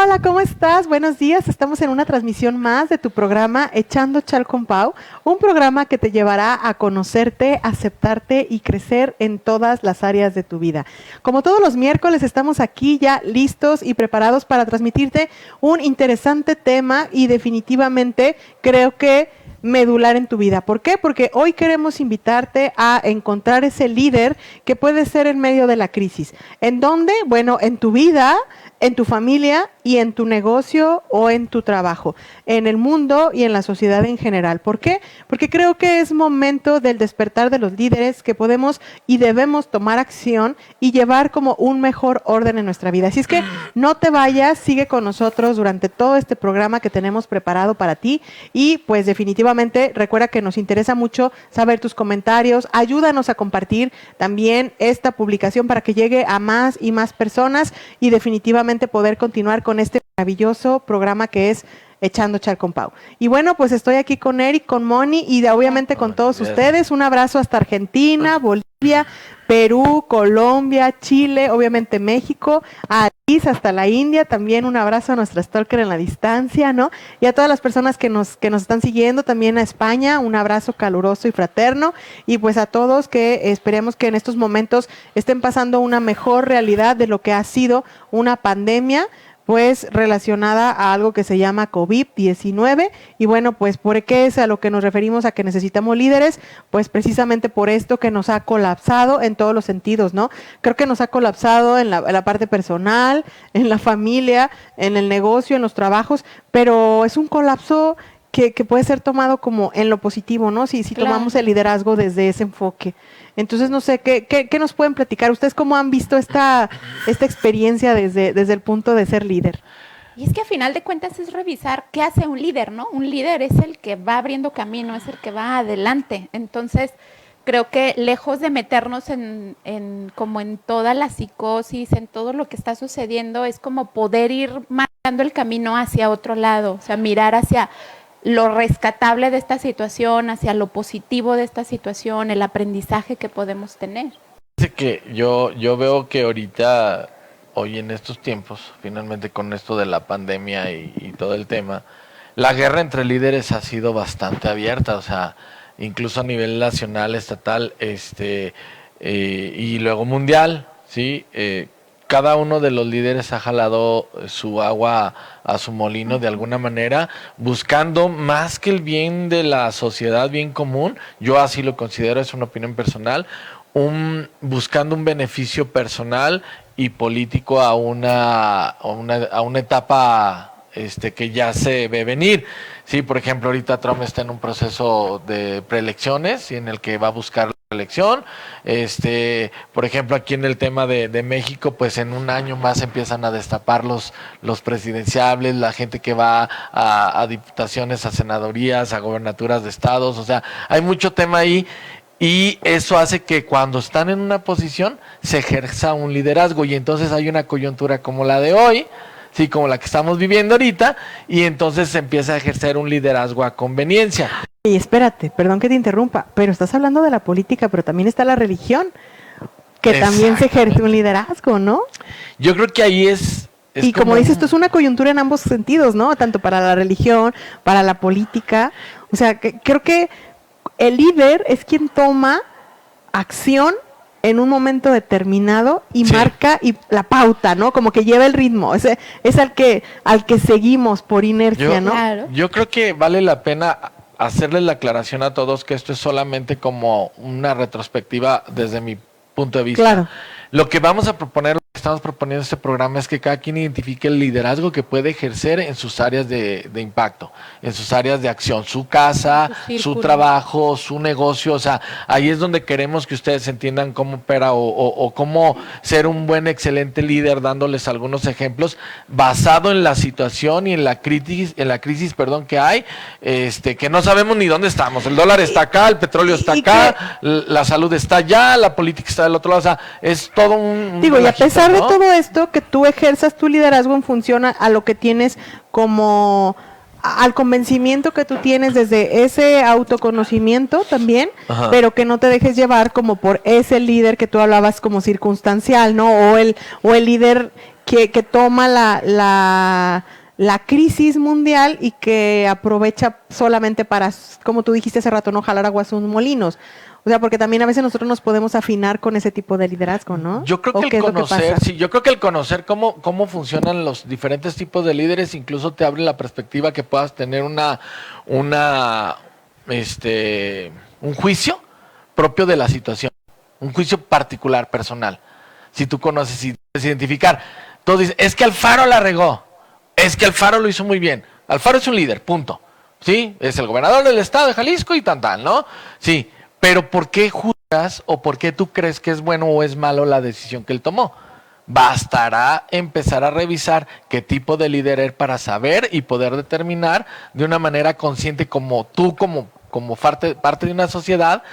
Hola, ¿cómo estás? Buenos días. Estamos en una transmisión más de tu programa Echando Chal con Pau, un programa que te llevará a conocerte, aceptarte y crecer en todas las áreas de tu vida. Como todos los miércoles, estamos aquí ya listos y preparados para transmitirte un interesante tema y definitivamente creo que medular en tu vida. ¿Por qué? Porque hoy queremos invitarte a encontrar ese líder que puede ser en medio de la crisis. ¿En dónde? Bueno, en tu vida, en tu familia y en tu negocio o en tu trabajo, en el mundo y en la sociedad en general. ¿Por qué? Porque creo que es momento del despertar de los líderes que podemos y debemos tomar acción y llevar como un mejor orden en nuestra vida. Así es que no te vayas, sigue con nosotros durante todo este programa que tenemos preparado para ti y pues definitivamente recuerda que nos interesa mucho saber tus comentarios, ayúdanos a compartir también esta publicación para que llegue a más y más personas y definitivamente poder continuar con este maravilloso programa que es Echando Chal con Pau. Y bueno, pues estoy aquí con Eric, con Moni y obviamente con todos ustedes. Un abrazo hasta Argentina, Bolivia, Perú, Colombia, Chile, obviamente México, a Alice hasta la India, también un abrazo a nuestra stalker en la distancia, ¿no? Y a todas las personas que nos están siguiendo, también a España, un abrazo caluroso y fraterno, y pues a todos que esperemos que en estos momentos estén pasando una mejor realidad de lo que ha sido una pandemia, pues relacionada a algo que se llama COVID-19 y bueno, pues ¿por qué es a lo que nos referimos a que necesitamos líderes? Pues precisamente por esto que nos ha colapsado en todos los sentidos, ¿no? Creo que nos ha colapsado en la parte personal, en la familia, en el negocio, en los trabajos, pero es un colapso que puede ser tomado como en lo positivo, ¿no? Si claro, tomamos el liderazgo desde ese enfoque. Entonces, no sé, ¿qué nos pueden platicar? ¿Ustedes cómo han visto esta experiencia desde el punto de ser líder? Y es que a final de cuentas es revisar qué hace un líder, ¿no? Un líder es el que va abriendo camino, es el que va adelante. Entonces, creo que lejos de meternos como en toda la psicosis, en todo lo que está sucediendo, es como poder ir marcando el camino hacia otro lado, o sea, mirar hacia lo rescatable de esta situación, hacia lo positivo de esta situación, el aprendizaje que podemos tener. Que yo veo que ahorita, hoy en estos tiempos, finalmente con esto de la pandemia y todo el tema, la guerra entre líderes ha sido bastante abierta, o sea, incluso a nivel nacional, estatal, y luego mundial, ¿sí? Cada uno de los líderes ha jalado su agua a su molino de alguna manera, buscando más que el bien de la sociedad, bien común, yo así lo considero, es una opinión personal, buscando un beneficio personal y político a una etapa que ya se ve venir. Sí, por ejemplo, ahorita Trump está en un proceso de preelecciones y en el que va a buscar la elección. Por ejemplo, aquí en el tema de México, pues en un año más empiezan a destapar los presidenciables, la gente que va a diputaciones, a senadorías, a gobernaturas de estados, o sea, hay mucho tema ahí. Y eso hace que cuando están en una posición se ejerza un liderazgo y entonces hay una coyuntura como la de hoy, sí, como la que estamos viviendo ahorita, y entonces se empieza a ejercer un liderazgo a conveniencia. Y espérate, perdón que te interrumpa, pero estás hablando de la política, pero también está la religión, que Exacto. También se ejerce un liderazgo, ¿no? Yo creo que ahí es y como dices, esto es una coyuntura en ambos sentidos, ¿no? Tanto para la religión, para la política. O sea, creo que el líder es quien toma acción en un momento determinado y sí. Marca la pauta, ¿no? Como que lleva el ritmo. Es al que seguimos por inercia, ¿no? Claro. Yo creo que vale la pena hacerles la aclaración a todos que esto es solamente como una retrospectiva desde mi punto de vista. Claro. Lo que vamos a proponer, lo que estamos proponiendo en este programa es que cada quien identifique el liderazgo que puede ejercer en sus áreas de impacto, en sus áreas de acción, su casa, su trabajo, su negocio, o sea, ahí es donde queremos que ustedes entiendan cómo opera o cómo ser un buen, excelente líder, dándoles algunos ejemplos basado en la situación y en la crisis que hay, que no sabemos ni dónde estamos. El dólar está acá, el petróleo está acá, la salud está allá, la política está del otro lado, o sea, es todo un digo, y a pesar de todo esto, que tú ejerzas tu liderazgo en función a lo que tienes como al convencimiento que tú tienes desde ese autoconocimiento también, Ajá. Pero que no te dejes llevar como por ese líder que tú hablabas como circunstancial, ¿no? O el líder que toma la crisis mundial y que aprovecha solamente para, como tú dijiste hace rato, no jalar aguas a sus molinos. O sea, porque también a veces nosotros nos podemos afinar con ese tipo de liderazgo, ¿no? Yo creo que el conocer, sí, yo creo que el conocer cómo funcionan los diferentes tipos de líderes incluso te abre la perspectiva que puedas tener un juicio propio de la situación, un juicio particular, personal. Si tú conoces y puedes identificar, tú dices, es que Alfaro la regó, es que Alfaro lo hizo muy bien. Alfaro es un líder, punto. Sí, es el gobernador del estado de Jalisco y tal, ¿no? Sí. Pero ¿por qué juzgas o por qué tú crees que es bueno o es malo la decisión que él tomó? Bastará empezar a revisar qué tipo de líder es para saber y poder determinar de una manera consciente como tú, como parte de una sociedad,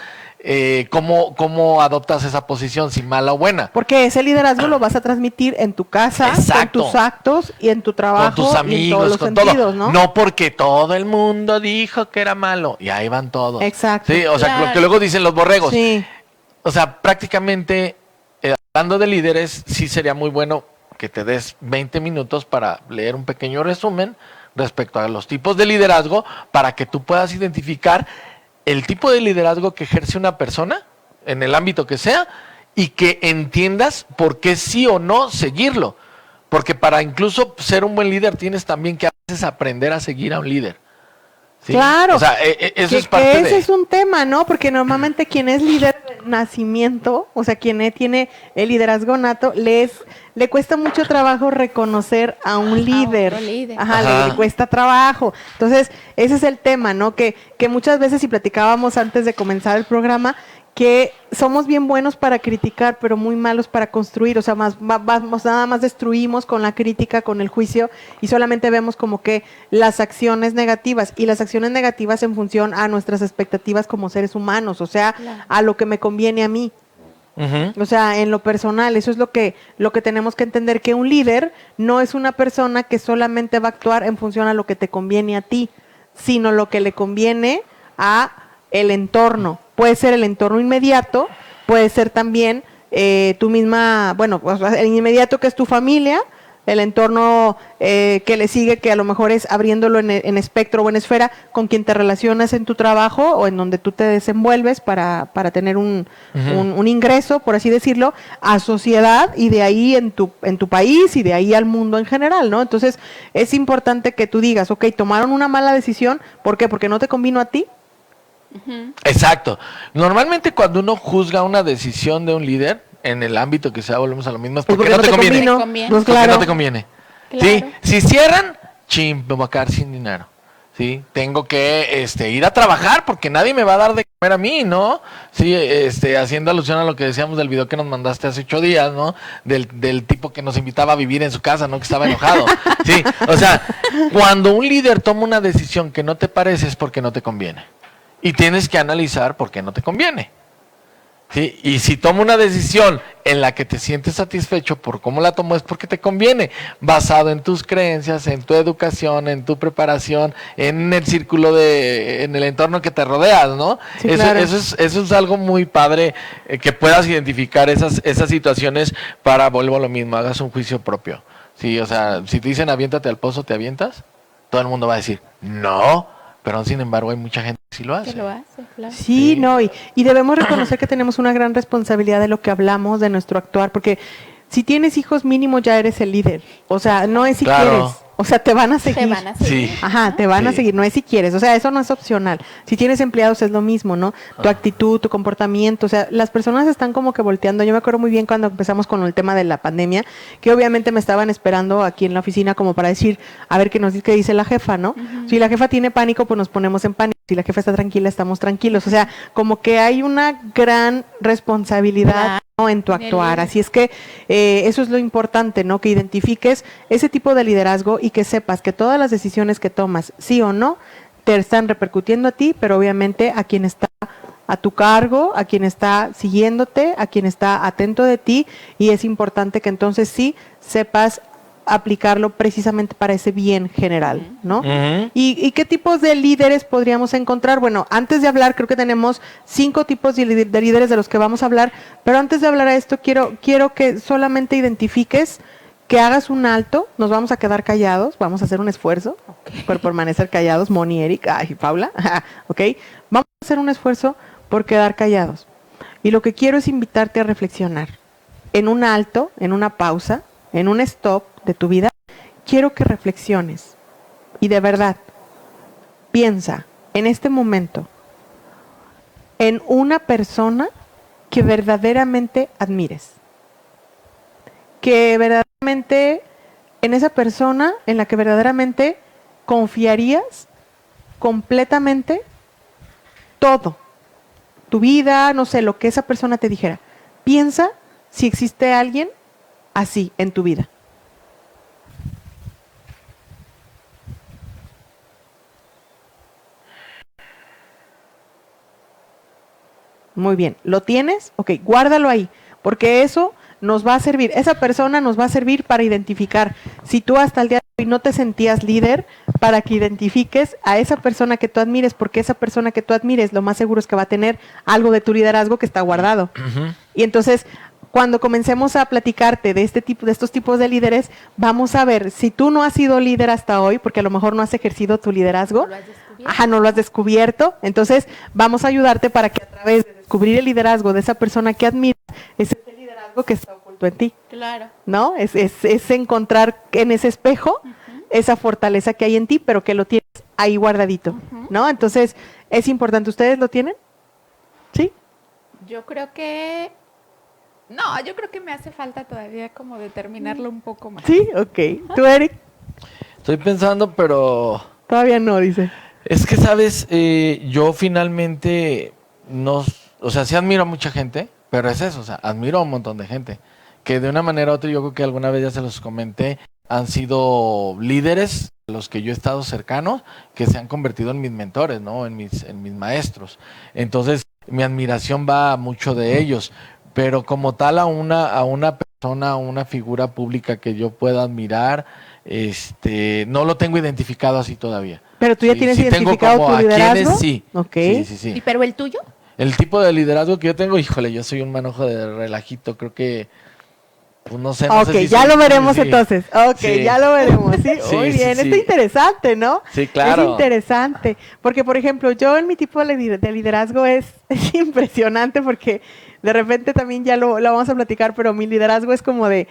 cómo adoptas esa posición, si mala o buena. Porque ese liderazgo lo vas a transmitir en tu casa, exacto, con tus actos y en tu trabajo, con tus amigos, y en todos los con sentidos, todo. ¿no? No porque todo el mundo dijo que era malo y ahí van todos. Exacto. Sí, o sea, Claro. lo que luego dicen los borregos. Sí. O sea, prácticamente, hablando de líderes, sí sería muy bueno que te des 20 minutos para leer un pequeño resumen respecto a los tipos de liderazgo para que tú puedas identificar el tipo de liderazgo que ejerce una persona en el ámbito que sea y que entiendas por qué sí o no seguirlo. Porque para incluso ser un buen líder tienes también que a veces aprender a seguir a un líder. ¿Sí? Claro. O sea, eso es que parte ese de... es un tema, ¿no? Porque normalmente quien es líder de nacimiento, o sea, quien tiene el liderazgo nato, le cuesta mucho trabajo reconocer a un líder. otro líder. Ajá, Ajá. le cuesta trabajo. Entonces, ese es el tema, ¿no? Que muchas veces, y platicábamos antes de comenzar el programa, que somos bien buenos para criticar, pero muy malos para construir, o sea, nada más destruimos con la crítica, con el juicio, y solamente vemos como que las acciones negativas, y las acciones negativas en función a nuestras expectativas como seres humanos, o sea, Claro. a lo que me conviene a mí. Ujú. O sea, en lo personal, eso es lo que tenemos que entender, que un líder no es una persona que solamente va a actuar en función a lo que te conviene a ti, sino lo que le conviene a el entorno. Puede ser el entorno inmediato, puede ser también tú misma, bueno, pues, el inmediato que es tu familia, el entorno que le sigue, que a lo mejor es abriéndolo en espectro o en esfera, con quien te relacionas en tu trabajo o en donde tú te desenvuelves para tener un ingreso, por así decirlo, a sociedad, y de ahí en tu país y de ahí al mundo en general, ¿no? Entonces es importante que tú digas, ok, tomaron una mala decisión, ¿por qué? Porque no te convino a ti. Exacto. Normalmente cuando uno juzga una decisión de un líder, en el ámbito que sea, volvemos a lo mismo, es porque no te conviene. convino. Te conviene. Pues Porque claro. no te conviene. Claro. ¿Sí? Si cierran, me voy a quedar sin dinero. ¿Sí? Tengo que ir a trabajar porque nadie me va a dar de comer a mí, ¿no? Sí, haciendo alusión a lo que decíamos del video que nos mandaste hace 8 días, ¿no? Del tipo que nos invitaba a vivir en su casa, ¿no? Que estaba enojado. Sí, o sea, cuando un líder toma una decisión que no te parece es porque no te conviene. Y tienes que analizar por qué no te conviene. ¿Sí? Y si toma una decisión en la que te sientes satisfecho por cómo la tomó, es porque te conviene, basado en tus creencias, en tu educación, en tu preparación, en el círculo en el entorno que te rodeas, ¿no? Sí, eso, claro. eso es algo muy padre, que puedas identificar esas situaciones para, vuelvo a lo mismo, hagas un juicio propio. Sí, o sea, si te dicen aviéntate al pozo, ¿te avientas? Todo el mundo va a decir, no. Pero sin embargo hay mucha gente que sí lo hace. Que lo hace, claro. Sí, Sí. no, y debemos reconocer que tenemos una gran responsabilidad de lo que hablamos, de nuestro actuar, porque si tienes hijos mínimo ya eres el líder. O sea, no es si Claro. quieres. O sea, te van a seguir. Te van a seguir. Sí. Ajá, te van a Sí. seguir, no es si quieres, o sea, eso no es opcional. Si tienes empleados es lo mismo, ¿no? Tu actitud, tu comportamiento, o sea, las personas están como que volteando. Yo me acuerdo muy bien cuando empezamos con el tema de la pandemia, que obviamente me estaban esperando aquí en la oficina como para decir, a ver qué dice la jefa, ¿no? Si la jefa tiene pánico, pues nos ponemos en pánico. Si la jefa está tranquila, estamos tranquilos. O sea, como que hay una gran responsabilidad, Claro. ¿no?, en tu Del actuar. líder. Así es que eso es lo importante, ¿no? Que identifiques ese tipo de liderazgo y que sepas que todas las decisiones que tomas, sí o no, te están repercutiendo a ti, pero obviamente a quien está a tu cargo, a quien está siguiéndote, a quien está atento de ti, y es importante que entonces sí sepas aplicarlo precisamente para ese bien general, ¿no? Ujú. ¿Y qué tipos de líderes podríamos encontrar? Bueno, antes de hablar, creo que tenemos 5 tipos de líderes de los que vamos a hablar, pero antes de hablar a esto, quiero que solamente identifiques que hagas un alto, nos vamos a quedar callados, vamos a hacer un esfuerzo por permanecer callados, Moni, Eric, y Paula, ¿ok? Vamos a hacer un esfuerzo por quedar callados. Y lo que quiero es invitarte a reflexionar. En un alto, en una pausa, en un stop de tu vida, quiero que reflexiones. Y de verdad, piensa en este momento en una persona que verdaderamente admires. Que verdaderamente, en esa persona en la que verdaderamente confiarías completamente todo. Tu vida, no sé, lo que esa persona te dijera. Piensa si existe alguien así en tu vida. Muy bien, ¿lo tienes? Ok, guárdalo ahí, porque eso nos va a servir, esa persona nos va a servir para identificar. Si tú hasta el día de hoy no te sentías líder, para que identifiques a esa persona que tú admires, porque esa persona que tú admires, lo más seguro es que va a tener algo de tu liderazgo que está guardado. Y entonces, cuando comencemos a platicarte de estos tipos de líderes, vamos a ver si tú no has sido líder hasta hoy, porque a lo mejor no has ejercido tu liderazgo. No lo has descubierto. Entonces, vamos a ayudarte para que a través de descubrir el liderazgo de esa persona que admiras, ese liderazgo que está oculto en ti. Claro. ¿No? Es encontrar en ese espejo esa fortaleza que hay en ti, pero que lo tienes ahí guardadito, ¿no? Entonces, es importante. ¿Ustedes lo tienen? ¿Sí? Yo creo que... No, yo creo que me hace falta todavía como determinarlo un poco más. Sí, ok. ¿Tú, Eric? Estoy pensando, pero... Todavía no, dice. Es que, ¿sabes? Yo finalmente o sea, sí admiro a mucha gente, pero es eso, o sea, admiro a un montón de gente que de una manera u otra, yo creo que alguna vez ya se los comenté, han sido líderes a los que yo he estado cercanos, que se han convertido en mis mentores, ¿no? En mis maestros. Entonces, mi admiración va a mucho de ellos, pero como tal a una persona, a una figura pública que yo pueda admirar, no lo tengo identificado así todavía. Pero tú ya tienes identificado tu liderazgo. Sí. Okay. Sí. ¿Y pero el tuyo? El tipo de liderazgo que yo tengo, híjole, yo soy un manojo de relajito, creo que, pues no sé. No sé si ya lo veremos entonces. Ya lo veremos, sí. Sí, muy bien, sí. Está interesante, ¿no? Sí, claro. Es interesante, porque por ejemplo, yo en mi tipo de liderazgo es impresionante porque de repente también ya lo vamos a platicar, pero mi liderazgo es como de,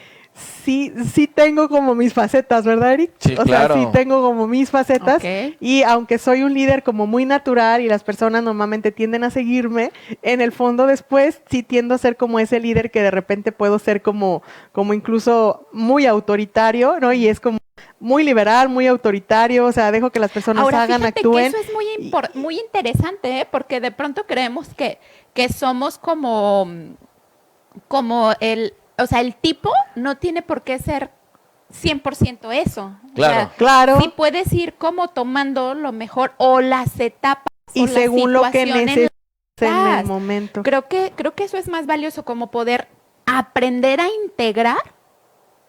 sí tengo como mis facetas, ¿verdad, Eric? Sí, claro. Sí tengo como mis facetas, y aunque soy un líder como muy natural y las personas normalmente tienden a seguirme, en el fondo después sí tiendo a ser como ese líder que de repente puedo ser como incluso muy autoritario, ¿no? Y es como muy liberal, muy autoritario, o sea, dejo que las personas hagan, actúen. Que eso es muy interesante, ¿eh? Porque de pronto creemos que somos como o sea, el tipo no tiene por qué ser 100% eso. Claro. O sea, claro. Sí puedes ir como tomando lo mejor o las etapas y o según la lo que necesites en el momento. Creo que eso es más valioso, como poder aprender a integrar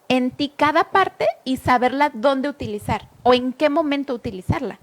en ti cada parte y saberla dónde utilizar o en qué momento utilizarla.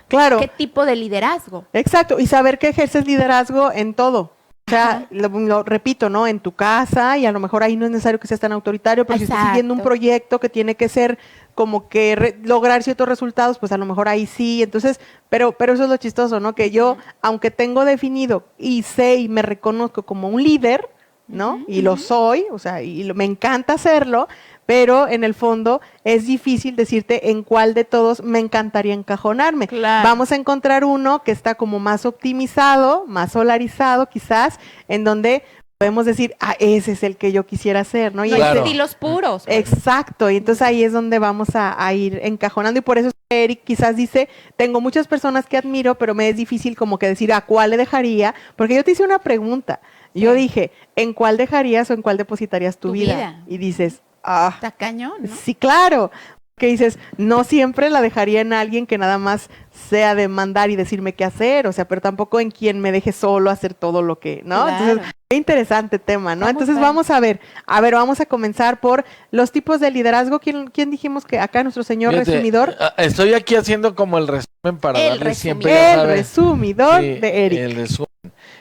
Claro. ¿Qué tipo de liderazgo? Exacto, y saber que ejerces liderazgo en todo. O sea, lo repito, ¿no? En tu casa, y a lo mejor ahí no es necesario que seas tan autoritario, pero si estás siguiendo un proyecto que tiene que ser como que lograr ciertos resultados, pues a lo mejor ahí sí. Entonces, pero eso es lo chistoso, ¿no? Que yo, aunque tengo definido y sé y me reconozco como un líder, ¿no? Y lo soy, o sea, me encanta hacerlo, pero en el fondo es difícil decirte en cuál de todos me encantaría encajonarme. Claro. Vamos a encontrar uno que está como más optimizado, más solarizado quizás, en donde podemos decir, ese es el que yo quisiera hacer, ¿no? Y claro. Estilos puros. Pues. Exacto, y entonces ahí es donde vamos a ir encajonando, y por eso Eric quizás dice, tengo muchas personas que admiro, pero me es difícil como que decir a cuál le dejaría, porque yo te hice una pregunta, yo dije, ¿en cuál dejarías o en cuál depositarías tu vida? Y dices, está cañón, ¿no? Sí, claro. Que dices, no siempre la dejaría en alguien que nada más sea de mandar y decirme qué hacer, o sea, pero tampoco en quien me deje solo hacer todo lo que, ¿no? Claro. Entonces, qué interesante tema, ¿no? Entonces vamos a ver, vamos a comenzar por los tipos de liderazgo. ¿Quién dijimos que acá nuestro señor resumidor? Estoy aquí haciendo como el resumen para darle siempre. El resumidor de Eric. El resumen.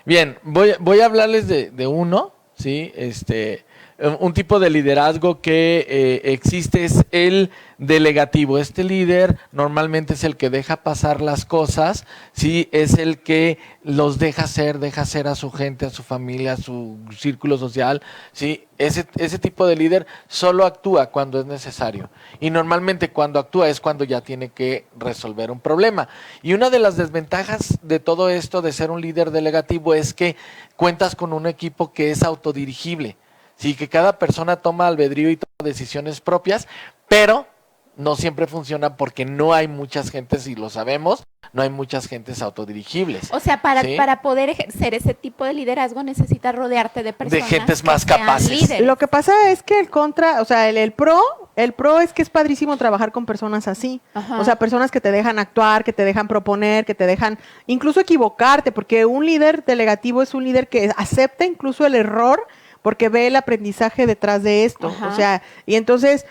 Bien, voy a hablarles de uno, ¿sí? Un tipo de liderazgo que existe es el delegativo. Este líder normalmente es el que deja pasar las cosas, ¿sí? Es el que los deja hacer a su gente, a su familia, a su círculo social, ¿sí? Ese tipo de líder solo actúa cuando es necesario. Y normalmente cuando actúa es cuando ya tiene que resolver un problema. Y una de las desventajas de todo esto de ser un líder delegativo es que cuentas con un equipo que es autodirigible. Sí, que cada persona toma albedrío y toma decisiones propias, pero no siempre funciona porque no hay muchas gentes, y lo sabemos, no hay muchas gentes autodirigibles. O sea, para poder ejercer ese tipo de liderazgo necesitas rodearte de personas de gentes más que sean capaces. líderes. Lo que pasa es que el pro es que es padrísimo trabajar con personas así. Ajá. O sea, personas que te dejan actuar, que te dejan proponer, que te dejan incluso equivocarte, porque un líder delegativo es un líder que acepta incluso el error porque ve el aprendizaje detrás de esto. Ajá. O sea, y entonces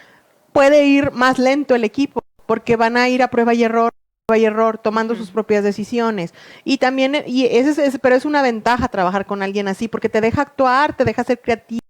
puede ir más lento el equipo porque van a ir a prueba y error, tomando sus propias decisiones. Y también, pero es una ventaja trabajar con alguien así, porque te deja actuar, te deja ser creativo,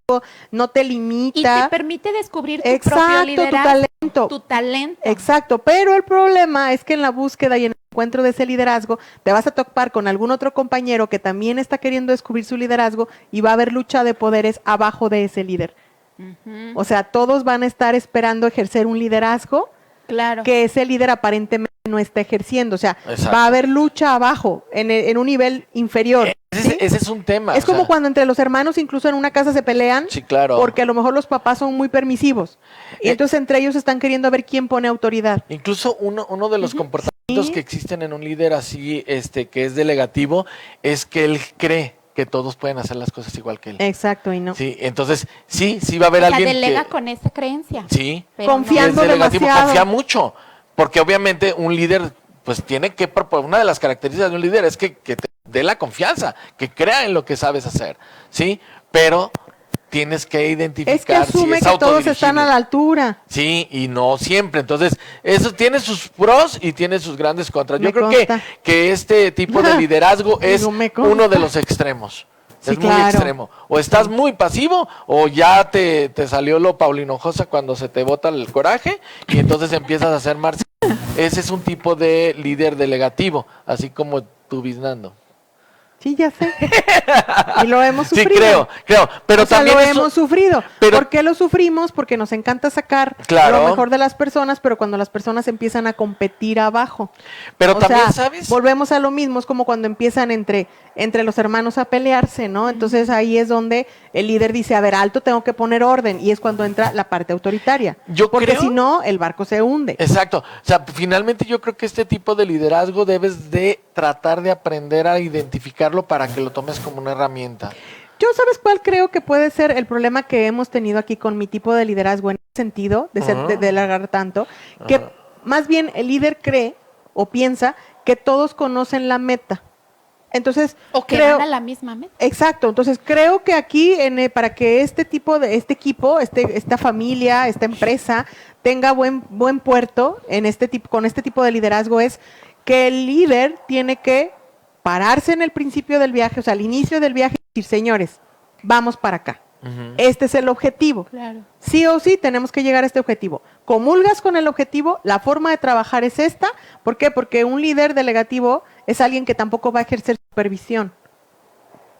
no te limita. Y te permite descubrir tu propio liderazgo, tu talento. Exacto, pero el problema es que en la búsqueda y en el encuentro de ese liderazgo, te vas a topar con algún otro compañero que también está queriendo descubrir su liderazgo y va a haber lucha de poderes abajo de ese líder. Uh-huh. O sea, todos van a estar esperando ejercer un liderazgo Claro. que ese líder aparentemente no está ejerciendo. O sea, Exacto. va a haber lucha abajo, en un nivel inferior. ¿sí? Ese es un tema. Es como cuando entre los hermanos, incluso en una casa, se pelean, sí, claro. porque a lo mejor los papás son muy permisivos. Y entonces entre ellos están queriendo ver quién pone autoridad. Incluso uno de los comportamientos que existen en un líder así, que es delegativo, es que él cree que todos pueden hacer las cosas igual que él. Exacto, y no. Sí, entonces sí va a haber alguien delega que con esa creencia. sí, pero Confiando es delegativo, demasiado. confía mucho, porque obviamente un líder pues tiene que, una de las características de un líder es que te dé la confianza, que crea en lo que sabes hacer, ¿sí? Pero tienes que identificar Es que asume si es que todos están a la altura. Sí, y no siempre. Entonces, eso tiene sus pros y tiene sus grandes contras. Yo Me creo consta. que este tipo de liderazgo es Digo, me consta. uno de los extremos. Sí, es muy claro. extremo. O estás muy pasivo o ya te salió lo paulinojosa cuando se te bota el coraje y entonces empiezas a hacer marcha. Ese es un tipo de líder delegativo, así como tu biznando. Sí, ya sé. Y lo hemos sufrido. Sí, creo. Pero o sea, también lo eso- hemos sufrido. pero- ¿Por qué lo sufrimos? Porque nos encanta sacar Claro. lo mejor de las personas, pero cuando las personas empiezan a competir abajo. Pero O también, sea, ¿sabes? volvemos a lo mismo, es como cuando empiezan entre los hermanos a pelearse, ¿no? Entonces ahí es donde el líder dice, a ver, alto, tengo que poner orden, y es cuando entra la parte autoritaria. Yo Porque creo- si no, el barco se hunde. Exacto. O sea, finalmente yo creo que este tipo de liderazgo debes de tratar de aprender a identificarlo para que lo tomes como una herramienta. Yo, ¿sabes cuál creo que puede ser el problema que hemos tenido aquí con mi tipo de liderazgo en ese sentido, de, Ajá. de delegar tanto? Que Ajá. más bien el líder cree o piensa que todos conocen la meta. Entonces, O que creo, van a la misma meta. exacto, entonces creo que aquí para que este equipo, esta familia, esta empresa tenga buen puerto con este tipo de liderazgo es que el líder tiene que pararse en el principio del viaje, o sea, al inicio del viaje y decir, señores, vamos para acá. Ujú. Este es el objetivo. Claro. Sí o sí tenemos que llegar a este objetivo. Comulgas con el objetivo, la forma de trabajar es esta. ¿Por qué? Porque un líder delegativo es alguien que tampoco va a ejercer supervisión.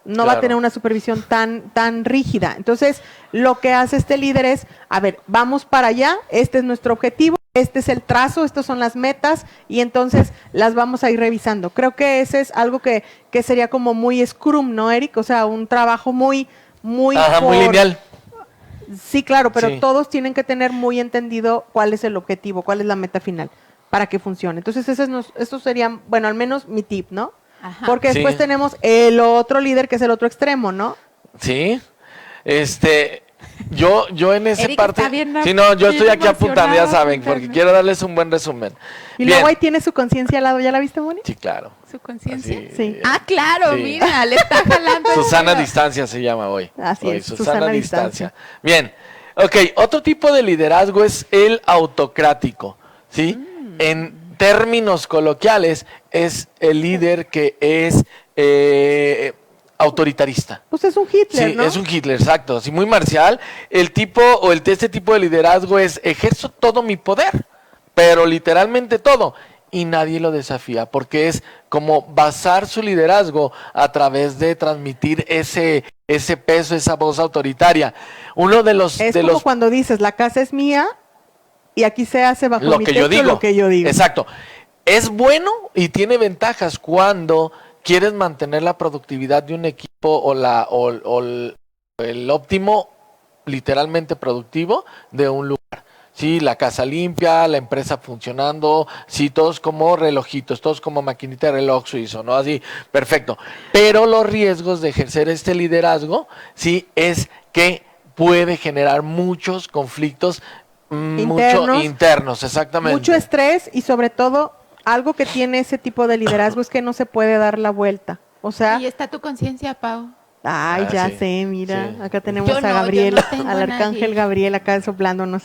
No va a Claro. tener una supervisión tan rígida. Entonces, lo que hace este líder es, a ver, vamos para allá, este es nuestro objetivo, este es el trazo, estas son las metas, y entonces las vamos a ir revisando. Creo que ese es algo que sería como muy Scrum, ¿no, Eric? O sea, un trabajo muy Ajá, muy lineal. Sí, claro, pero Sí. todos tienen que tener muy entendido cuál es el objetivo, cuál es la meta final para que funcione. Entonces, esto sería, bueno, al menos mi tip, ¿no? Ajá. Porque después Sí. tenemos el otro líder que es el otro extremo, ¿no? Sí. Yo en esa Eric parte. está bien Sí, no, yo bien estoy aquí apuntando, ya emocionado saben, porque apuntando. quiero darles un buen resumen. Y Bien. luego ahí tiene su conciencia al lado, ¿ya la viste, Moni? Sí, claro. Su conciencia. Así, Sí. Ah, claro, Sí. mira, le está jalando. Susana el- Distancia se llama hoy. Así Hoy, es, Susana, Susana Distancia. Bien. Ok, otro tipo de liderazgo es el autocrático, ¿sí? En términos coloquiales, es el líder que es autoritarista. Pues es un Hitler, Sí, ¿no? es un Hitler, exacto, así muy marcial. El tipo, este tipo de liderazgo es, ejerzo todo mi poder, pero literalmente todo, y nadie lo desafía, porque es como basar su liderazgo a través de transmitir ese peso, esa voz autoritaria. Uno de los... Es de como los cuando dices, la casa es mía y aquí se hace bajo lo mi que yo techo digo. lo que yo digo. Exacto. Es bueno y tiene ventajas cuando quieres mantener la productividad de un equipo o el óptimo, literalmente productivo, de un lugar. Sí, la casa limpia, la empresa funcionando, sí, todos como relojitos, todos como maquinita de reloj suizo, ¿no? Así, perfecto. Pero los riesgos de ejercer este liderazgo, sí, es que puede generar muchos conflictos internos, exactamente. Mucho estrés y sobre todo algo que tiene ese tipo de liderazgo es que no se puede dar la vuelta. O sea, Ahí está tu conciencia, Pau. ay, ya sí, sé, mira, sí. acá tenemos Yo no, a yo Gabriel, no tengo al a arcángel nadie. Gabriel acá soplándonos.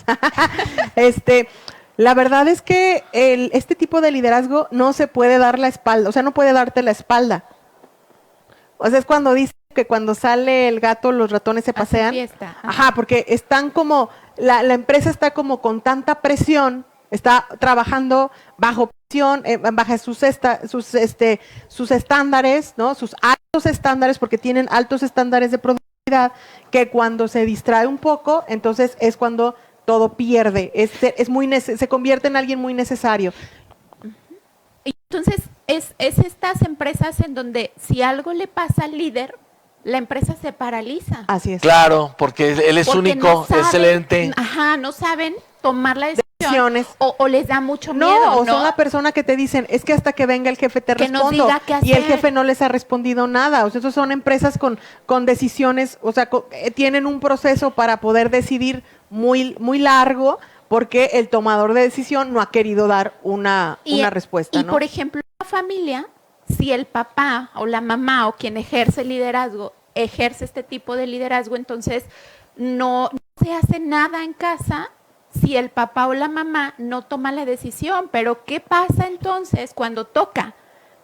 La verdad es que este tipo de liderazgo no se puede dar la espalda, o sea, no puede darte la espalda. O sea, es cuando dice que cuando sale el gato los ratones se Hacen pasean. fiesta. Ajá, porque están como, la empresa está como con tanta presión, está trabajando bajo presión, bajo sus estándares, ¿no? Sus altos estándares, porque tienen altos estándares de productividad, que cuando se distrae un poco, entonces es cuando todo pierde, se convierte en alguien muy necesario. Y entonces es estas empresas en donde si algo le pasa al líder, la empresa se paraliza. Así es. Claro, porque él es Porque único, no saben, excelente. Ajá, no saben tomar la decisión Decisiones. o les da mucho No, miedo, o ¿no? son la persona que te dicen, es que hasta que venga el jefe te Que nos respondo. diga qué Y el hacer. jefe no les ha respondido nada. O sea, esos son empresas con decisiones, o sea, tienen un proceso para poder decidir muy, muy largo, porque el tomador de decisión no ha querido dar una respuesta, Y ¿no? por ejemplo, la familia, si el papá o la mamá o quien ejerce el liderazgo ejerce este tipo de liderazgo, entonces no se hace nada en casa si el papá o la mamá no toma la decisión. Pero ¿qué pasa entonces cuando toca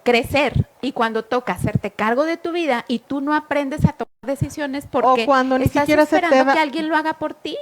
crecer y cuando toca hacerte cargo de tu vida y tú no aprendes a tomar decisiones porque O cuando ni estás siquiera se te esperando da- que alguien lo haga por ti?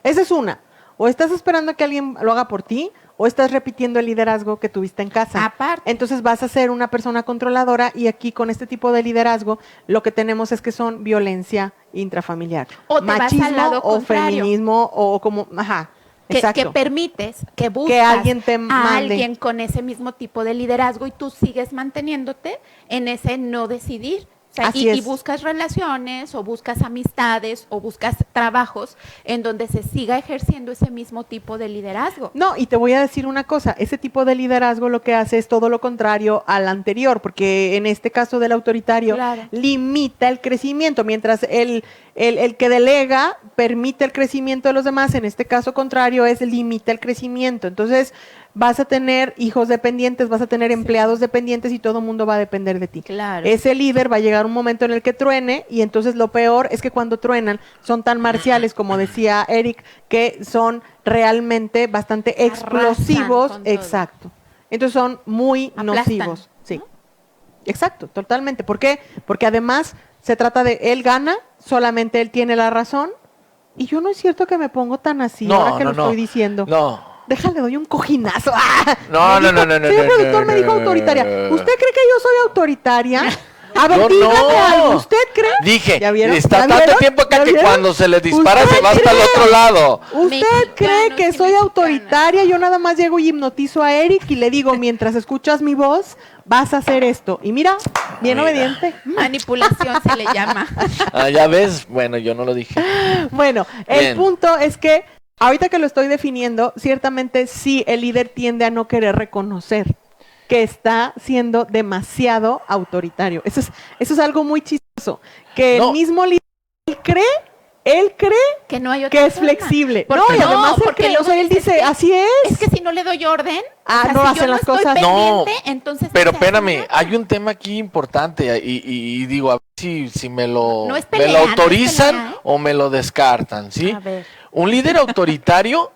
Esa es una. O estás esperando que alguien lo haga por ti, o estás repitiendo el liderazgo que tuviste en casa. Aparte. Entonces vas a ser una persona controladora, y aquí con este tipo de liderazgo lo que tenemos es que son violencia intrafamiliar. O te vas al machismo lado o contrario. feminismo o como, ajá, exacto. Que permites, que buscas alguien te a mande. alguien con ese mismo tipo de liderazgo y tú sigues manteniéndote en ese no decidir. O sea, Así y es. buscas relaciones o buscas amistades o buscas trabajos en donde se siga ejerciendo ese mismo tipo de liderazgo. No, y te voy a decir una cosa, ese tipo de liderazgo lo que hace es todo lo contrario al anterior, porque en este caso del autoritario Claro. limita el crecimiento, mientras el que delega permite el crecimiento de los demás, en este caso contrario es limita el crecimiento. Entonces vas a tener hijos dependientes, vas a tener empleados dependientes y todo el mundo va a depender de ti. Claro. Ese líder va a llegar un momento en el que truene, y entonces lo peor es que cuando truenan son tan marciales, como decía Eric, que son realmente bastante Arrasan explosivos. con todo. Exacto. Entonces son muy Aplastan, nocivos. Sí. ¿no? Exacto, totalmente. ¿Por qué? Porque además se trata de él gana, solamente él tiene la razón, y yo no es cierto que me pongo tan así ahora que lo estoy diciendo. No. Déjale, doy un cojinazo. ¡Ah! No, Me no, dijo, no, no, señor no, productor, no, me dijo no, autoritaria. no. ¿Usted cree que yo soy autoritaria? A ver, Yo dígame no. algo. ¿Usted cree? Dije, ¿Ya vieron? está ¿Ya tanto vieron? tiempo acá ¿Ya que vieron? cuando se le dispara ¿Usted se va hasta el cree? otro lado. ¿Usted cree Mexicanos que y soy mexicanas. autoritaria? Yo nada más llego y hipnotizo a Eric y le digo, mientras escuchas mi voz, vas a hacer esto. Y mira, bien Mira. obediente. Manipulación se le llama. Ah, ya ves, bueno, yo no lo dije. Bueno, el Bien. punto es que ahorita que lo estoy definiendo, ciertamente sí, el líder tiende a no querer reconocer que está siendo demasiado autoritario. Eso es algo muy chistoso, que No. el mismo líder, él cree Que no hay otra que es forma. flexible. ¿Por No, qué y además él porque cree, luego o sea, él dices dice, que- así es. Es que si no le doy orden, Ah, no si hacen yo las estoy cosas. No, pendiente, entonces pero no se hace espérame, nada. hay un tema aquí importante y digo, a ver si me lo, No es me pelea, lo no es autorizan pelea, ¿eh? o me lo descartan, ¿sí? A ver. Un líder autoritario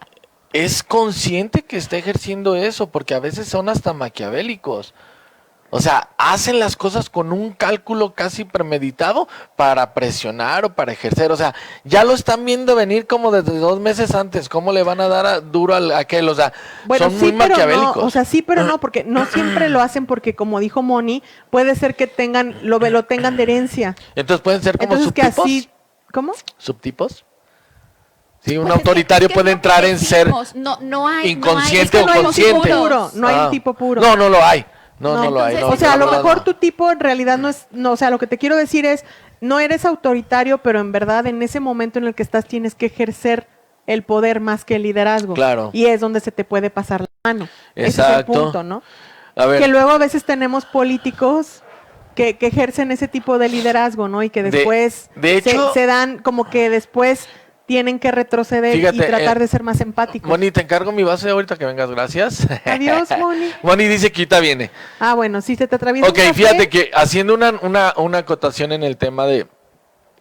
es consciente que está ejerciendo eso, porque a veces son hasta maquiavélicos. O sea, hacen las cosas con un cálculo casi premeditado para presionar o para ejercer. O sea, ya lo están viendo venir como desde 2 meses antes. ¿Cómo le van a dar duro a aquel? O sea, bueno, son sí, muy pero maquiavélicos. no, o sea, sí, pero no, porque no siempre lo hacen porque, como dijo Moni, puede ser que tengan, lo tengan de herencia. Entonces pueden ser como Entonces que subtipos. así, ¿cómo? ¿Subtipos? Sí, un Pues autoritario es que puede es lo que entrar en ser decimos, no hay, inconsciente no hay, o consciente. No hay un tipo puro. No, no lo hay. No, No, no lo hay. entonces, no, o sea, a lo la verdad mejor no. tu tipo en realidad no es, no, o sea, lo que te quiero decir es, no eres autoritario, pero en verdad en ese momento en el que estás tienes que ejercer el poder más que el liderazgo. Claro. Y es donde se te puede pasar la mano. Ese es el Exacto. punto, ¿no? A ver, Que luego a veces tenemos políticos que ejercen ese tipo de liderazgo, ¿no? Y que después de hecho- se dan como que después tienen que retroceder Fíjate, y tratar de ser más empáticos. Moni, te encargo mi base ahorita que vengas, gracias. Adiós, Moni. Moni dice que ahorita viene. Ah, bueno, si se te atraviesa Ok, un café, fíjate que haciendo una acotación en el tema de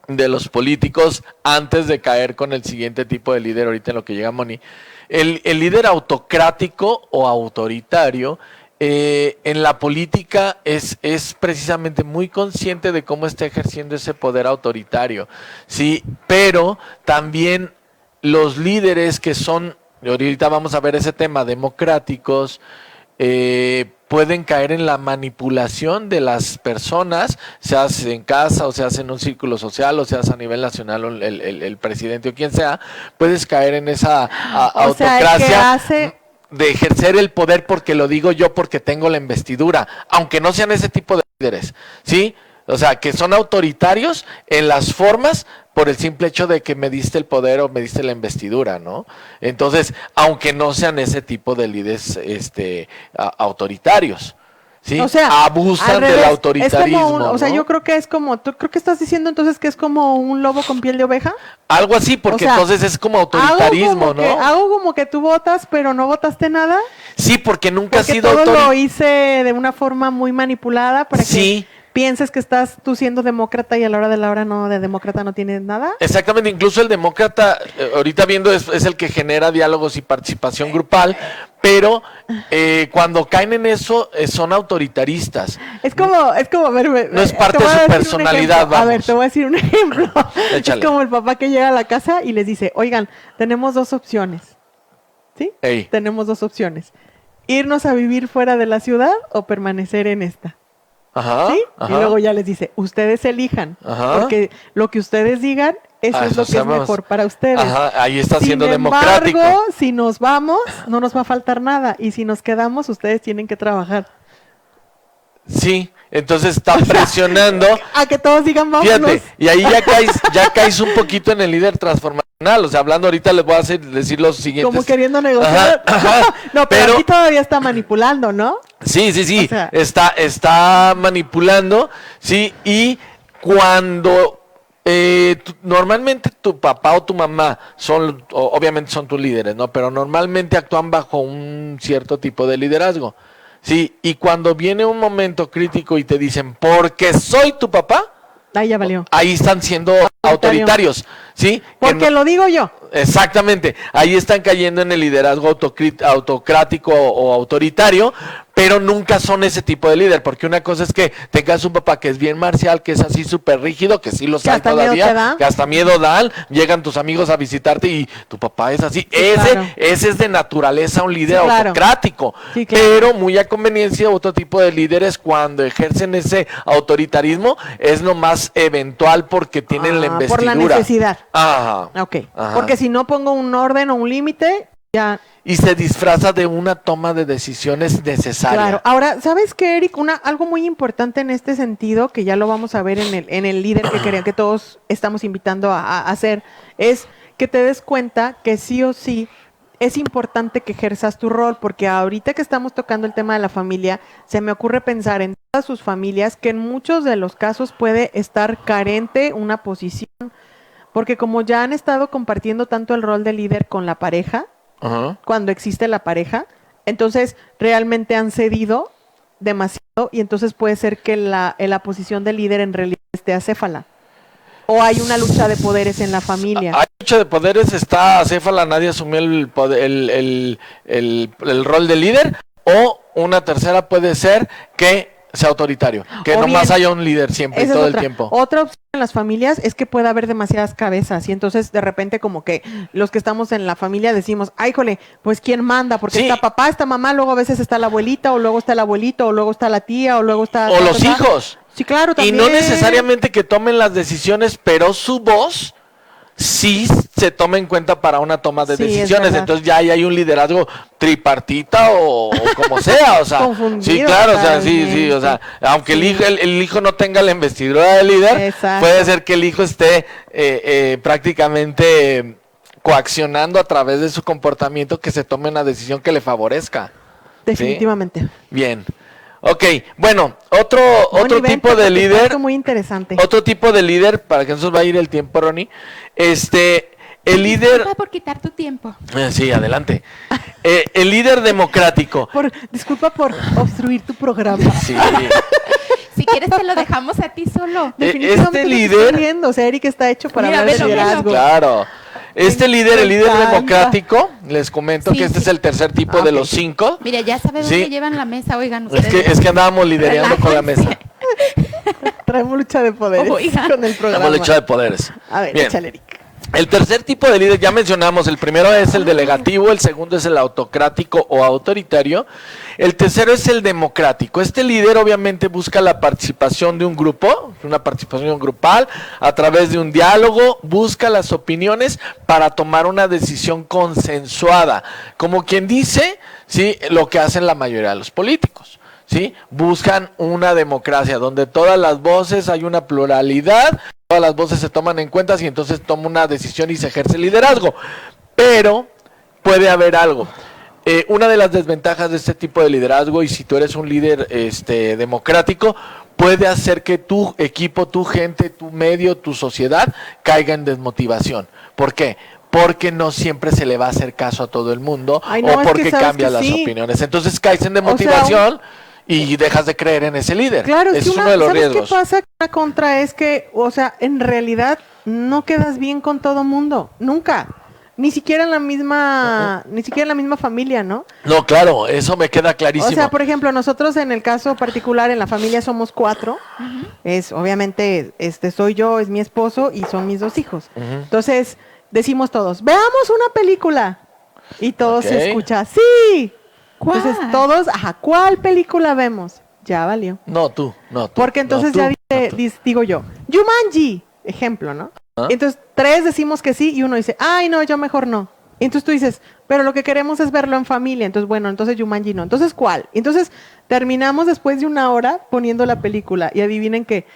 los políticos, antes de caer con el siguiente tipo de líder, ahorita en lo que llega Moni, el líder autocrático o autoritario en la política es precisamente muy consciente de cómo está ejerciendo ese poder autoritario, sí, pero también los líderes que son, ahorita vamos a ver ese tema, democráticos, pueden caer en la manipulación de las personas, se hace en casa o se hace en un círculo social o se hace a nivel nacional o el presidente o quien sea, puedes caer en esa o sea, el autocracia que hace de ejercer el poder porque lo digo yo, porque tengo la investidura, aunque no sean ese tipo de líderes, ¿sí? O sea, que son autoritarios en las formas por el simple hecho de que me diste el poder o me diste la investidura, ¿no? Entonces, aunque no sean ese tipo de líderes autoritarios, ¿sí? O sea, abusan al del revés, autoritarismo, es como o sea, ¿no? yo creo que es como, ¿tú creo que estás diciendo entonces que es como un lobo con piel de oveja? Algo así, porque o sea, entonces es como autoritarismo, ¿no? Hago como que tú votas, pero no votaste nada. Sí, porque nunca has Porque sido todo lo autoritario. hice de una forma muy manipulada para Sí. que pienses que estás tú siendo demócrata y a la hora de la hora no, de demócrata no tienes nada. Exactamente, incluso el demócrata, ahorita viendo, es el que genera diálogos y participación grupal, pero cuando caen en eso, son autoritaristas. Es como, a ver, No es te parte voy de a su decir un personalidad, ejemplo. A ver, vamos. te voy a decir un ejemplo. Échale. Es como el papá que llega a la casa y les dice, oigan, tenemos 2 opciones. ¿Sí? Ey. Tenemos 2 opciones. Irnos a vivir fuera de la ciudad o permanecer en esta. Ajá, ¿Sí? ajá. Y luego ya les dice, ustedes elijan. Ajá. Porque lo que ustedes digan, eso Ah, es lo eso que es hacemos. mejor para ustedes. Ajá, ahí está Sin siendo embargo, democrático. si nos vamos, no nos va a faltar nada. Y si nos quedamos, ustedes tienen que trabajar. Sí, entonces está presionando. A que todos digan vámonos. Fíjate, y ahí ya caes un poquito en el líder transformacional. O sea, hablando ahorita les voy a decir los siguientes. Como queriendo negociar. Ajá, ajá. No, pero aquí todavía está manipulando, ¿no? Sí, O sea- está manipulando, sí, y cuando normalmente tu papá o tu mamá obviamente son tus líderes, ¿no? Pero normalmente actúan bajo un cierto tipo de liderazgo, sí, y cuando viene un momento crítico y te dicen, porque soy tu papá, Ahí ya valió. ahí están siendo autoritarios, ¿sí? Que Porque lo digo yo. Exactamente, ahí están cayendo en el liderazgo autocrático o autoritario, pero nunca son ese tipo de líder, porque una cosa es que tengas un papá que es bien marcial, que es así súper rígido, que sí los Que hay hasta miedo te todavía, da. que hasta miedo dan, llegan tus amigos a visitarte y tu papá es así. claro. Ese es de naturaleza un líder Sí, claro. autocrático, Sí, claro. pero muy a conveniencia otro tipo de líderes cuando ejercen ese autoritarismo es lo más eventual porque tienen la investidura. por la necesidad. Ajá. Ok. Ajá. Porque si no pongo un orden o un límite, ya. Y se disfraza de una toma de decisiones necesaria. Claro. Ahora, ¿sabes qué, Eric? Algo muy importante en este sentido, que ya lo vamos a ver en el líder que todos estamos invitando a hacer, es que te des cuenta que sí o sí es importante que ejerzas tu rol, porque ahorita que estamos tocando el tema de la familia, se me ocurre pensar en todas sus familias que en muchos de los casos puede estar carente una posición, porque como ya han estado compartiendo tanto el rol de líder con la pareja, Ajá. cuando existe la pareja, entonces realmente han cedido demasiado y entonces puede ser que la posición de líder en realidad esté acéfala. O hay una lucha de poderes en la familia. Hay lucha de poderes, está acéfala, nadie asumió el rol de líder. O una tercera puede ser que sea autoritario, que O nomás bien, haya un líder siempre, esa es todo el otra. tiempo. Otra opción en las familias es que pueda haber demasiadas cabezas y entonces de repente como que los que estamos en la familia decimos, ay, jole, pues ¿quién manda? Porque Sí. está papá, está mamá, luego a veces está la abuelita o luego está el abuelito o luego está la tía o luego está... O los hijos. Sí, claro, Y también. no necesariamente que tomen las decisiones, pero su voz sí se toma en cuenta para una toma de Sí, es decisiones. verdad. Entonces ya ahí hay un liderazgo tripartita o como sea, o sea, Confundido sí, claro, o sea, sí, o sea, aunque Sí. el hijo no tenga la investidura de líder, Exacto. puede ser que el hijo esté prácticamente coaccionando a través de su comportamiento que se tome una decisión que le favorezca. Definitivamente. Bien. Ok, bueno, otro Moni, ven, tipo de porque está líder, esto muy interesante. otro tipo de líder, para que no se nos va a ir el tiempo, Ronnie, el líder, Disculpa por quitar tu tiempo. sí, adelante, el líder democrático, Disculpa por obstruir tu programa. sí, Si quieres te lo dejamos a ti solo. Definitivamente este lo líder- estoy viendo. O sea, Eric está hecho para Mira, hablar de velo, velo. liderazgo. claro, el líder encanta. democrático, les comento Sí, que este sí. es el tercer tipo de Ok. los 5, Mira, ya sabe Sí. dónde llevan la mesa, oigan es ustedes. que andábamos liderando con la mesa, Traemos lucha de poderes Oiga. con el programa. estamos lucha de poderes. A ver, Bien. échale, Eric. El tercer tipo de líder, ya mencionamos, el primero es el delegativo, el segundo es el autocrático o autoritario, el tercero es el democrático. Este líder obviamente busca la participación de un grupo, una participación grupal, a través de un diálogo, busca las opiniones para tomar una decisión consensuada, como quien dice, sí, lo que hacen la mayoría de los políticos. ¿Sí? Buscan una democracia donde todas las voces, hay una pluralidad, todas las voces se toman en cuenta y entonces toma una decisión y se ejerce liderazgo. Pero puede haber algo. Una de las desventajas de este tipo de liderazgo, y si tú eres un líder democrático, puede hacer que tu equipo, tu gente, tu medio, tu sociedad caiga en desmotivación. ¿Por qué? Porque no siempre se le va a hacer caso a todo el mundo Ay, no, o es porque que sabes cambian que las sí. opiniones. Entonces caes en sea, desmotivación y dejas de creer en ese líder. Claro, Ese es que es uno de los ¿sabes riesgos. qué pasa? Una contra es que, o sea, en realidad no quedas bien con todo mundo, nunca. Ni siquiera en la misma familia, ¿no? No, claro, eso me queda clarísimo. O sea, por ejemplo, nosotros en el caso particular en la familia somos 4. Es obviamente soy yo, es mi esposo y son mis 2 hijos. Ujú. Entonces, decimos todos, "Veamos una película." Y todos Ok. se escucha, "Sí." ¿Cuál? Entonces, todos, ¿cuál película vemos? Ya valió. No, tú. Porque entonces no, ya tú, dice, no, tú. digo yo, Jumanji, ejemplo, ¿no? ¿Ah? Entonces 3 decimos que sí y uno dice, ay, no, yo mejor no. Y entonces tú dices, pero lo que queremos es verlo en familia. Entonces, bueno, entonces Jumanji no. Entonces, ¿cuál? Entonces terminamos después de 1 hora poniendo la película y adivinen que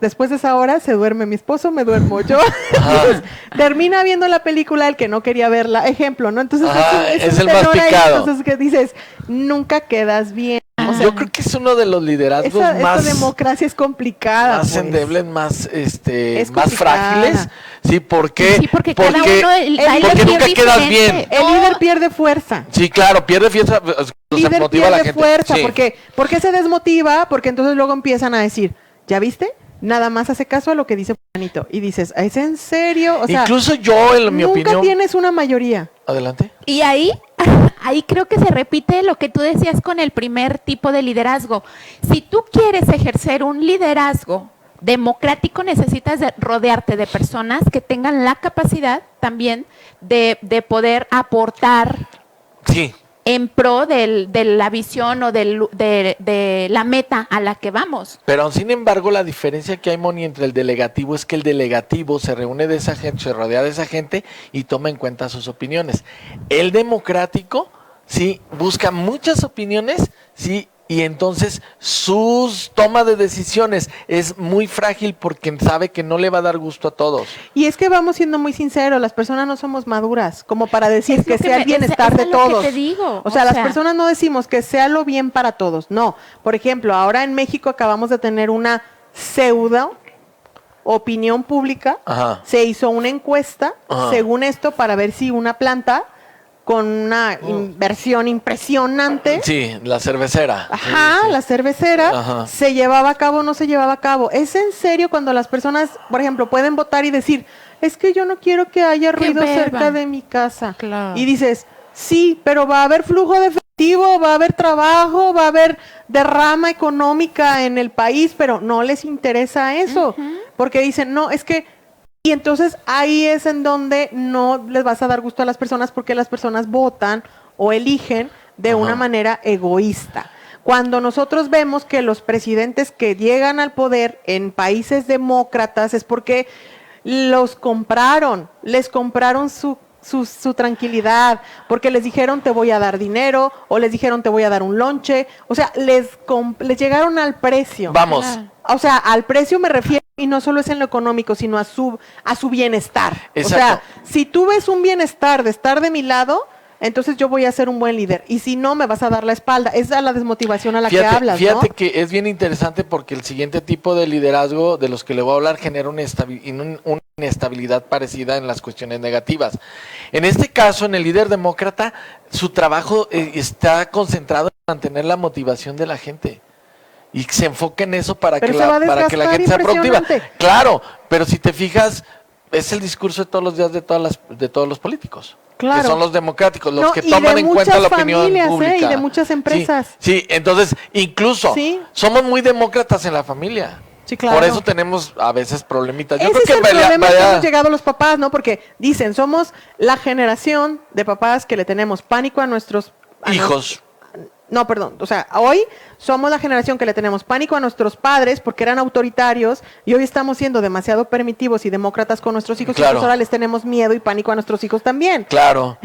después de esa hora se duerme mi esposo, me duermo yo. Entonces, termina viendo la película el que no quería verla, ejemplo, ¿no? Entonces Ajá, es es un el más tenor ahí, picado. entonces que dices, nunca quedas bien. O sea, Yo creo que es uno de los liderazgos esta más, democracia es complicada. más pues. endebles, más más complicada. frágiles. Sí, porque Sí, porque cada uno ahí le porque pierde nunca quedas diferente. bien. El líder pierde fuerza. Sí, claro, pierde fiesta, El se líder motiva a la pierde gente. fuerza. Sí. ¿Por qué se desmotiva? Porque entonces luego empiezan a decir, ¿ya viste? Nada más hace caso a lo que dice fulanito. Y dices, ¿es en serio? O sea, Incluso yo, en mi nunca opinión. tienes una mayoría. Adelante. Y ahí creo que se repite lo que tú decías con el primer tipo de liderazgo. Si tú quieres ejercer un liderazgo democrático, necesitas rodearte de personas que tengan la capacidad también de poder aportar Sí. en pro de la visión o de la meta a la que vamos. Pero sin embargo, la diferencia que hay, Moni, entre el delegativo es que el delegativo se reúne de esa gente, se rodea de esa gente y toma en cuenta sus opiniones. El democrático, sí, busca muchas opiniones, sí, y entonces su toma de decisiones es muy frágil porque sabe que no le va a dar gusto a todos. Y es que vamos siendo muy sinceros, las personas no somos maduras como para decir Es lo que sea el bienestar es de lo todos. que te digo. O sea, las personas no decimos que sea lo bien para todos, no. Por ejemplo, ahora en México acabamos de tener una pseudo opinión pública. Ajá. Se hizo una encuesta, Ajá. según esto, para ver si una planta con una inversión impresionante, Sí, la cervecera. ajá, Sí, sí. la cervecera, Ajá. se llevaba a cabo o no se llevaba a cabo. ¿Es en serio cuando las personas, por ejemplo, pueden votar y decir, es que yo no quiero que haya ruido beban. cerca de mi casa? Claro. Y dices, sí, pero va a haber flujo de efectivo positivo, va a haber trabajo, va a haber derrama económica en el país, pero no les interesa eso, porque dicen, no, es que, y entonces ahí es en donde no les vas a dar gusto a las personas porque las personas votan o eligen de una manera egoísta. Cuando nosotros vemos que los presidentes que llegan al poder en países demócratas es porque los compraron, les compraron su tranquilidad, porque les dijeron te voy a dar dinero, o les dijeron te voy a dar un lonche, o sea, les llegaron al precio. Vamos. O sea, al precio me refiero, y no solo es en lo económico, sino a su bienestar. Exacto. O sea, si tú ves un bienestar de estar de mi lado, entonces yo voy a ser un buen líder. Y si no, me vas a dar la espalda. Esa es la desmotivación a la que hablas, ¿no? Fíjate que es bien interesante porque el siguiente tipo de liderazgo de los que le voy a hablar genera una inestabilidad parecida en las cuestiones negativas. En este caso, en el líder demócrata, su trabajo está concentrado en mantener la motivación de la gente. Y se enfoca en eso para que la gente sea productiva. Claro, pero si te fijas, es el discurso de todos los días de todos los políticos. Claro. Que son los democráticos, los que toman en cuenta la opinión pública. Y de muchas empresas. Sí, entonces, incluso, somos muy demócratas en la familia. Sí, claro. Por eso tenemos a veces problemitas. Yo Ese creo que es el problema que hemos llegado los papás, ¿no? Porque dicen, somos la generación de papás que le tenemos pánico a nuestros hijos. No, perdón, o sea, hoy somos la generación que le tenemos pánico a nuestros padres porque eran autoritarios y hoy estamos siendo demasiado permitivos y demócratas con nuestros hijos, claro. Y pues ahora les tenemos miedo y pánico a nuestros hijos también. Claro,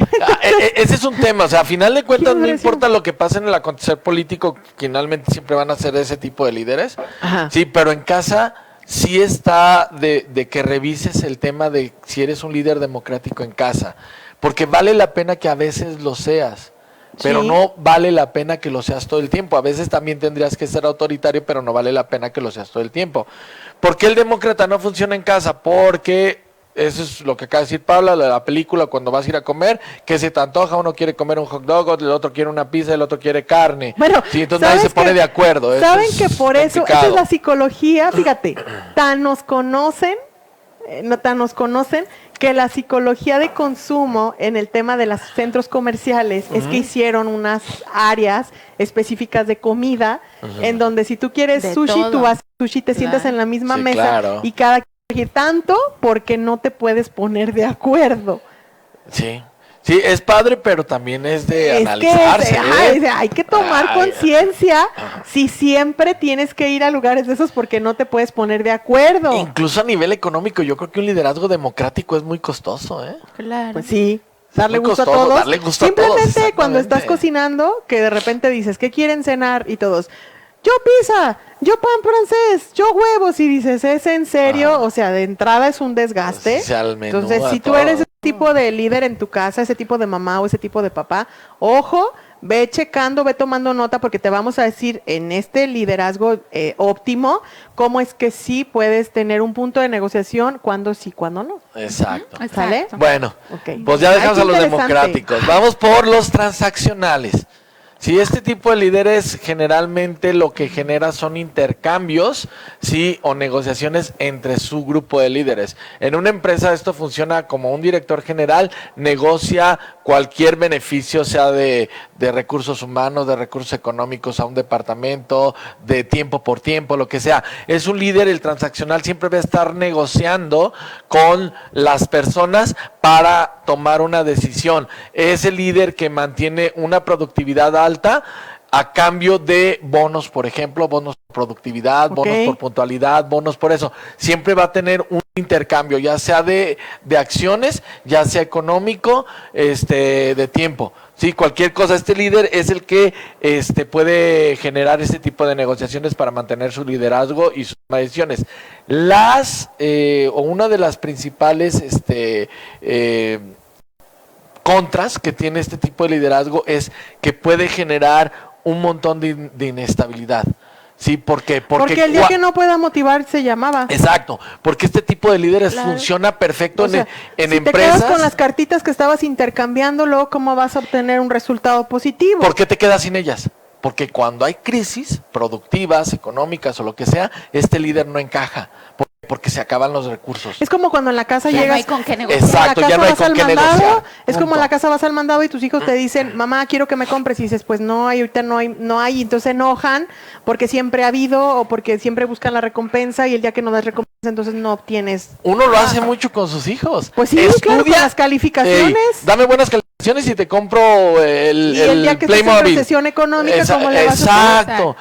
ese es un tema, o sea, a final de cuentas no importa lo que pase en el acontecer político, finalmente siempre van a ser ese tipo de líderes. Ajá. Sí, pero en casa sí está de que revises el tema de si eres un líder democrático en casa, porque vale la pena que a veces lo seas. Pero no vale la pena que lo seas todo el tiempo. A veces también tendrías que ser autoritario, pero no vale la pena que lo seas todo el tiempo. ¿Por qué el demócrata no funciona en casa? Porque eso es lo que acaba de decir Paula, la película cuando vas a ir a comer, que se te antoja, uno quiere comer un hot dog, el otro quiere una pizza, el otro quiere carne. Bueno, sí, entonces nadie se pone de acuerdo. ¿Saben que por eso, esa es la psicología? Fíjate, tan nos conocen que la psicología de consumo en el tema de los centros comerciales es que hicieron unas áreas específicas de comida en donde si tú quieres sushi, tú vas a sushi, te sientas en la misma mesa y cada quien elegir tanto porque no te puedes poner de acuerdo. Sí. Sí, es padre, pero también es de analizarse. Hay que tomar conciencia si siempre tienes que ir a lugares de esos porque no te puedes poner de acuerdo. Incluso a nivel económico, yo creo que un liderazgo democrático es muy costoso, ¿eh? Claro. Pues sí. Darle gusto a todos. Simplemente cuando estás cocinando, que de repente dices, ¿qué quieren cenar? Y todos, yo pizza, yo pan francés, yo huevos. Y dices, ¿es en serio? O sea, de entrada es un desgaste. Entonces, si tú eres ese tipo de líder en tu casa, ese tipo de mamá o ese tipo de papá, ojo, ve checando, ve tomando nota, porque te vamos a decir en este liderazgo óptimo, cómo es que sí puedes tener un punto de negociación, cuando sí, cuando no. Exacto. ¿Sale? Bueno, pues ya dejamos a los democráticos. Vamos por los transaccionales. Sí, este tipo de líderes generalmente lo que genera son intercambios, sí, o negociaciones entre su grupo de líderes. En una empresa esto funciona como un director general negocia cualquier beneficio, sea de recursos humanos, de recursos económicos a un departamento, de tiempo por tiempo, lo que sea. Es un líder, el transaccional siempre va a estar negociando con las personas para tomar una decisión. Es el líder que mantiene una productividad alta a cambio de bonos, por ejemplo, bonos por productividad, bonos por puntualidad, bonos por eso. Siempre va a tener un intercambio, ya sea de acciones, ya sea económico, de tiempo. Sí, cualquier cosa. Este líder es el que puede generar este tipo de negociaciones para mantener su liderazgo y sus decisiones. Una de las principales contras que tiene este tipo de liderazgo es que puede generar un montón de inestabilidad. Sí, porque el día que no pueda motivar se llamaba. Exacto, porque este tipo de líderes funciona perfecto en si empresas. te quedas con las cartitas que estabas intercambiando, luego ¿cómo vas a obtener un resultado positivo? ¿Por qué te quedas sin ellas? Porque cuando hay crisis productivas, económicas o lo que sea, este líder no encaja. ¿Por qué? Porque se acaban los recursos. Es como cuando en la casa Ya llegas. no hay con qué negociar. Exacto, ya no hay con qué negociar. Es como Punto. en la casa vas al mandado y tus hijos te dicen, mamá, quiero que me compres. Y dices, pues no hay, ahorita no hay. Y entonces se enojan porque siempre ha habido o porque siempre buscan la recompensa y el día que no das recompensa, entonces no obtienes. Uno lo hace mucho con sus hijos. Pues sí, claro, con las calificaciones. Dame buenas calificaciones y te compro el Y el día que estés en Playmobil. recesión económica, ¿cómo le vas a hacer? Exacto.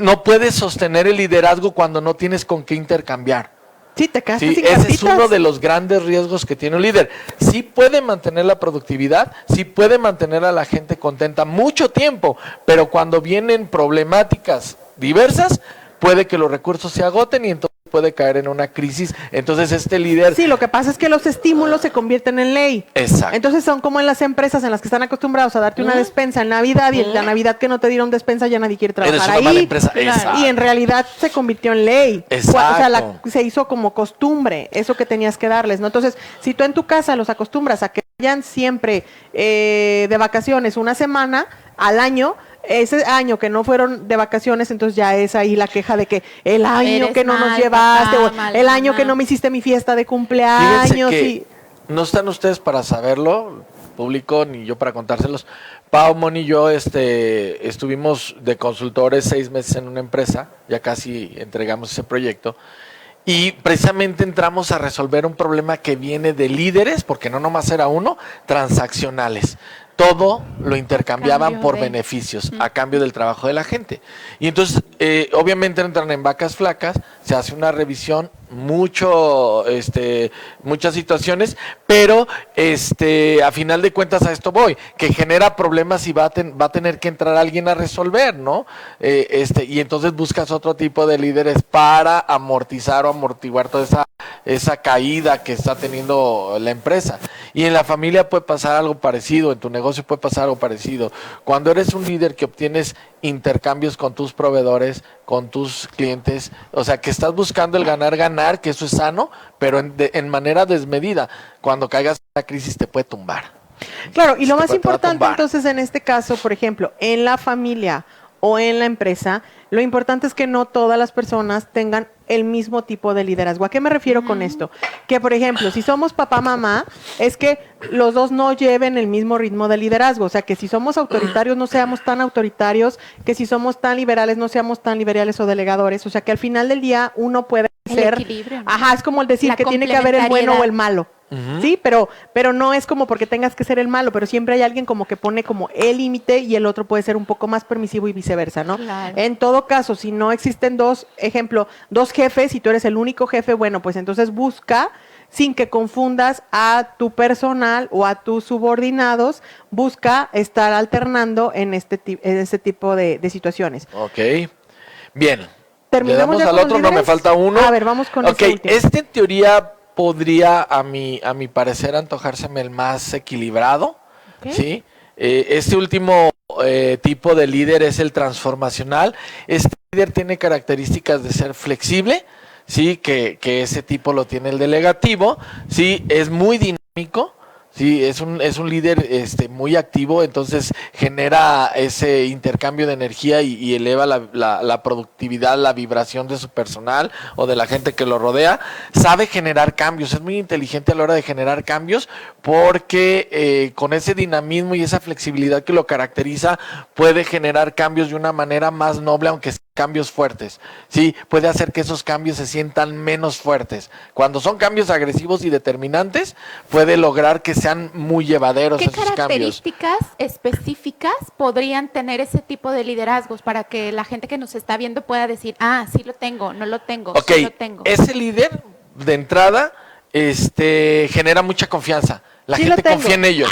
No puedes sostener el liderazgo cuando no tienes con qué intercambiar. Sí, te quedas Sí, sin ese es cartitas. uno de los grandes riesgos que tiene un líder. Sí puede mantener la productividad, sí puede mantener a la gente contenta mucho tiempo, pero cuando vienen problemáticas diversas, puede que los recursos se agoten y entonces puede caer en una crisis. Entonces este líder... Sí, lo que pasa es que los estímulos se convierten en ley. Exacto. Entonces son como en las empresas en las que están acostumbrados a darte una despensa en Navidad y en la Navidad que no te dieron despensa ya nadie quiere trabajar Eres una ahí. mala empresa. Claro. Exacto. Y en realidad se convirtió en ley. Exacto. O sea, se hizo como costumbre, eso que tenías que darles, ¿no? Entonces, si tú en tu casa los acostumbras a que vayan siempre de vacaciones una semana al año, ese año que no fueron de vacaciones, entonces ya es ahí la queja de que el año Eres que no nos mal llevaste, papá, o mal el año mamá. que no me hiciste mi fiesta de Fíjense cumpleaños. que Y no están ustedes para saberlo, público, ni yo para contárselos. Pau, Moni y yo estuvimos de consultores 6 meses en una empresa, ya casi entregamos ese proyecto, y precisamente entramos a resolver un problema que viene de líderes, porque no nomás era uno, transaccionales. Todo lo intercambiaban Cambio por de- beneficios, a cambio del trabajo de la gente. Y entonces, obviamente entran en vacas flacas, se hace una revisión, muchas situaciones, pero a final de cuentas a esto voy, que genera problemas y va a tener que entrar alguien a resolver, ¿no? Y entonces buscas otro tipo de líderes para amortizar o amortiguar toda esa caída que está teniendo la empresa. Y en la familia puede pasar algo parecido, en tu negocio puede pasar algo parecido. Cuando eres un líder que obtienes intercambios con tus proveedores, con tus clientes, o sea, que estás buscando el ganar, que eso es sano, pero en manera desmedida. Cuando caigas en la crisis te puede tumbar. claro, y lo Te más va a importante tumbar. entonces en este caso, por ejemplo, en la familia o en la empresa, lo importante es que no todas las personas tengan el mismo tipo de liderazgo. ¿A qué me refiero con esto? Que, por ejemplo, si somos papá, mamá, es que los dos no lleven el mismo ritmo de liderazgo. O sea, que si somos autoritarios, no seamos tan autoritarios, que si somos tan liberales, no seamos tan liberales o delegadores. O sea, que al final del día uno puede El ser... equilibrio, ¿no? Ajá, es como el decir La que tiene que haber el bueno o el complementariedad. malo. Sí, pero no es como porque tengas que ser el malo, pero siempre hay alguien como que pone como el límite y el otro puede ser un poco más permisivo y viceversa, ¿no? Claro. En todo caso, si no existen dos jefes y tú eres el único jefe, bueno, pues entonces busca, sin que confundas a tu personal o a tus subordinados, busca estar alternando en este tipo de situaciones. Ok. Bien. ¿Le ¿Terminamos damos ya al con los otro? No, me líderes? falta uno. A ver, vamos con Ok, ese último. en teoría podría, a mi parecer, antojárseme el más equilibrado, Ok. ¿sí? Este último tipo de líder es el transformacional. Este líder tiene características de ser flexible, ¿sí? Que ese tipo lo tiene el delegativo, ¿sí? Es muy dinámico. Sí, es un líder muy activo, entonces genera ese intercambio de energía y eleva la productividad, la vibración de su personal o de la gente que lo rodea. Sabe generar cambios, es muy inteligente a la hora de generar cambios porque con ese dinamismo y esa flexibilidad que lo caracteriza puede generar cambios de una manera más noble, aunque sean cambios fuertes. Sí, puede hacer que esos cambios se sientan menos fuertes. Cuando son cambios agresivos y determinantes, puede lograr que sean muy llevaderos ¿Qué esos cambios. características específicas podrían tener ese tipo de liderazgos para que la gente que nos está viendo pueda decir, ah, sí lo tengo, no lo tengo, Ok, sí lo tengo? ese líder de entrada genera mucha confianza. La Sí lo gente tengo. confía en ellos.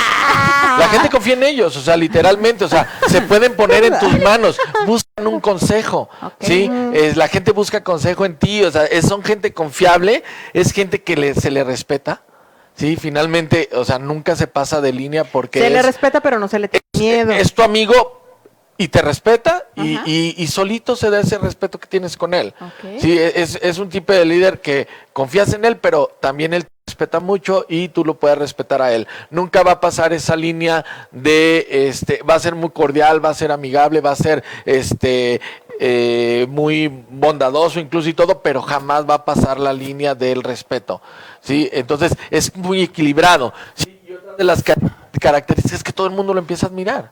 La gente confía en ellos, o sea, literalmente, o sea, se pueden poner en tus manos, buscan un consejo, Ok. ¿sí? La gente busca consejo en ti, o sea, son gente confiable, es gente que se le respeta, ¿sí? Finalmente, o sea, nunca se pasa de línea porque Se le respeta, pero no se le tiene miedo. es tu amigo y te respeta Ajá. y solito se da ese respeto que tienes con él. Ok. Sí, es un tipo de líder que confías en él, pero también él te respeta mucho y tú lo puedes respetar a él. Nunca va a pasar esa línea de, va a ser muy cordial, va a ser amigable, va a ser, muy bondadoso incluso y todo, pero jamás va a pasar la línea del respeto, ¿sí? Entonces es muy equilibrado, ¿sí? Y otra de las características es que todo el mundo lo empieza a admirar,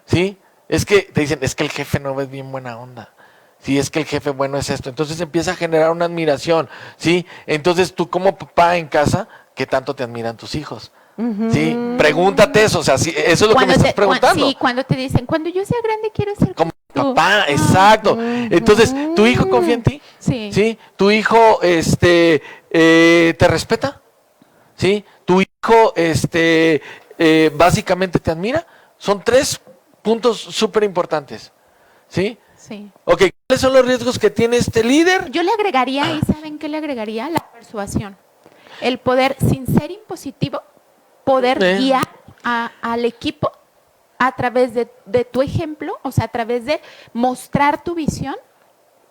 ¿sí? Es que te dicen, es que el jefe no es bien buena onda. Sí, es que el jefe bueno es esto. Entonces empieza a generar una admiración, ¿sí? Entonces tú como papá en casa, ¿qué tanto te admiran tus hijos? ¿Sí? Pregúntate eso, o sea, sí, eso es lo que me estás preguntando. Sí, cuando te dicen, cuando yo sea grande quiero ser Como tú. papá, exacto. Entonces, ¿tu hijo confía en ti? Sí. ¿Sí? ¿Tu hijo te respeta? ¿Sí? ¿Tu hijo básicamente te admira? Son 3 puntos súper importantes, ¿sí? Sí. Ok, ¿cuáles son los riesgos que tiene este líder? Yo le agregaría, ¿y saben qué le agregaría? La persuasión. El poder, sin ser impositivo, poder guiar al equipo a través de tu ejemplo, o sea, a través de mostrar tu visión,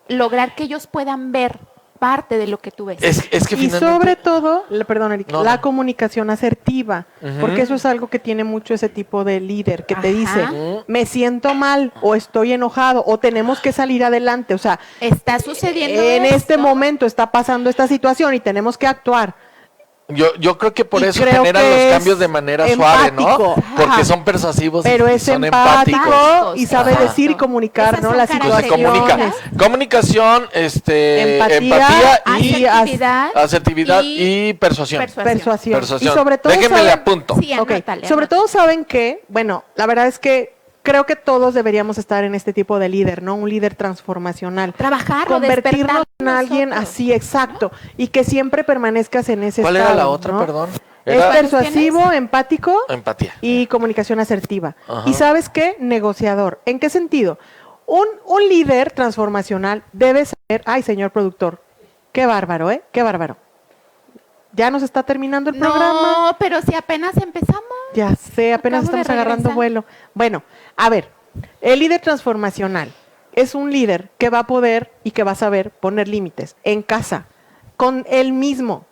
lograr que ellos puedan ver parte de lo que tú ves. Es que y finalmente... sobre todo, perdón, Eric, No, la no. comunicación asertiva, porque eso es algo que tiene mucho ese tipo de líder, que te Ajá. dice, me siento mal, o estoy enojado, o tenemos que salir adelante, o sea, Está sucediendo en este esto. momento está pasando esta situación y tenemos que actuar. Yo creo que por Y eso creo generan que los es cambios de manera empático. suave, ¿no? Porque Ajá. son persuasivos Pero y es son empático empáticos. y sabe Ajá. decir y comunicar, Esas ¿no? son Las Pues se situaciones. comunica. Comunicación, Empatía empatía y asertividad y persuasión. Persuasión. Persuasión. Y sobre todo Déjenme le saben- apunto. Sí, Ok, anótale, sobre anótale. todo saben que, bueno, la verdad es que creo que todos deberíamos estar en este tipo de líder, ¿no? Un líder transformacional. Trabajarlo, Convertirnos despertar en alguien nosotros. así, exacto. Y que siempre permanezcas en ese ¿Cuál estado. era la otra, ¿no? perdón? Es Era persuasivo, empático empatía. y comunicación asertiva. Ajá. Y ¿sabes qué? Negociador. ¿En qué sentido? Un líder transformacional debe saber, ay, señor productor, qué bárbaro, ¿eh? Qué bárbaro. Ya nos está terminando el programa. No, pero si apenas empezamos. Ya sé, apenas Acabo de estamos agarrando regresar. vuelo. Bueno, a ver, el líder transformacional es un líder que va a poder y que va a saber poner límites en casa, con él mismo,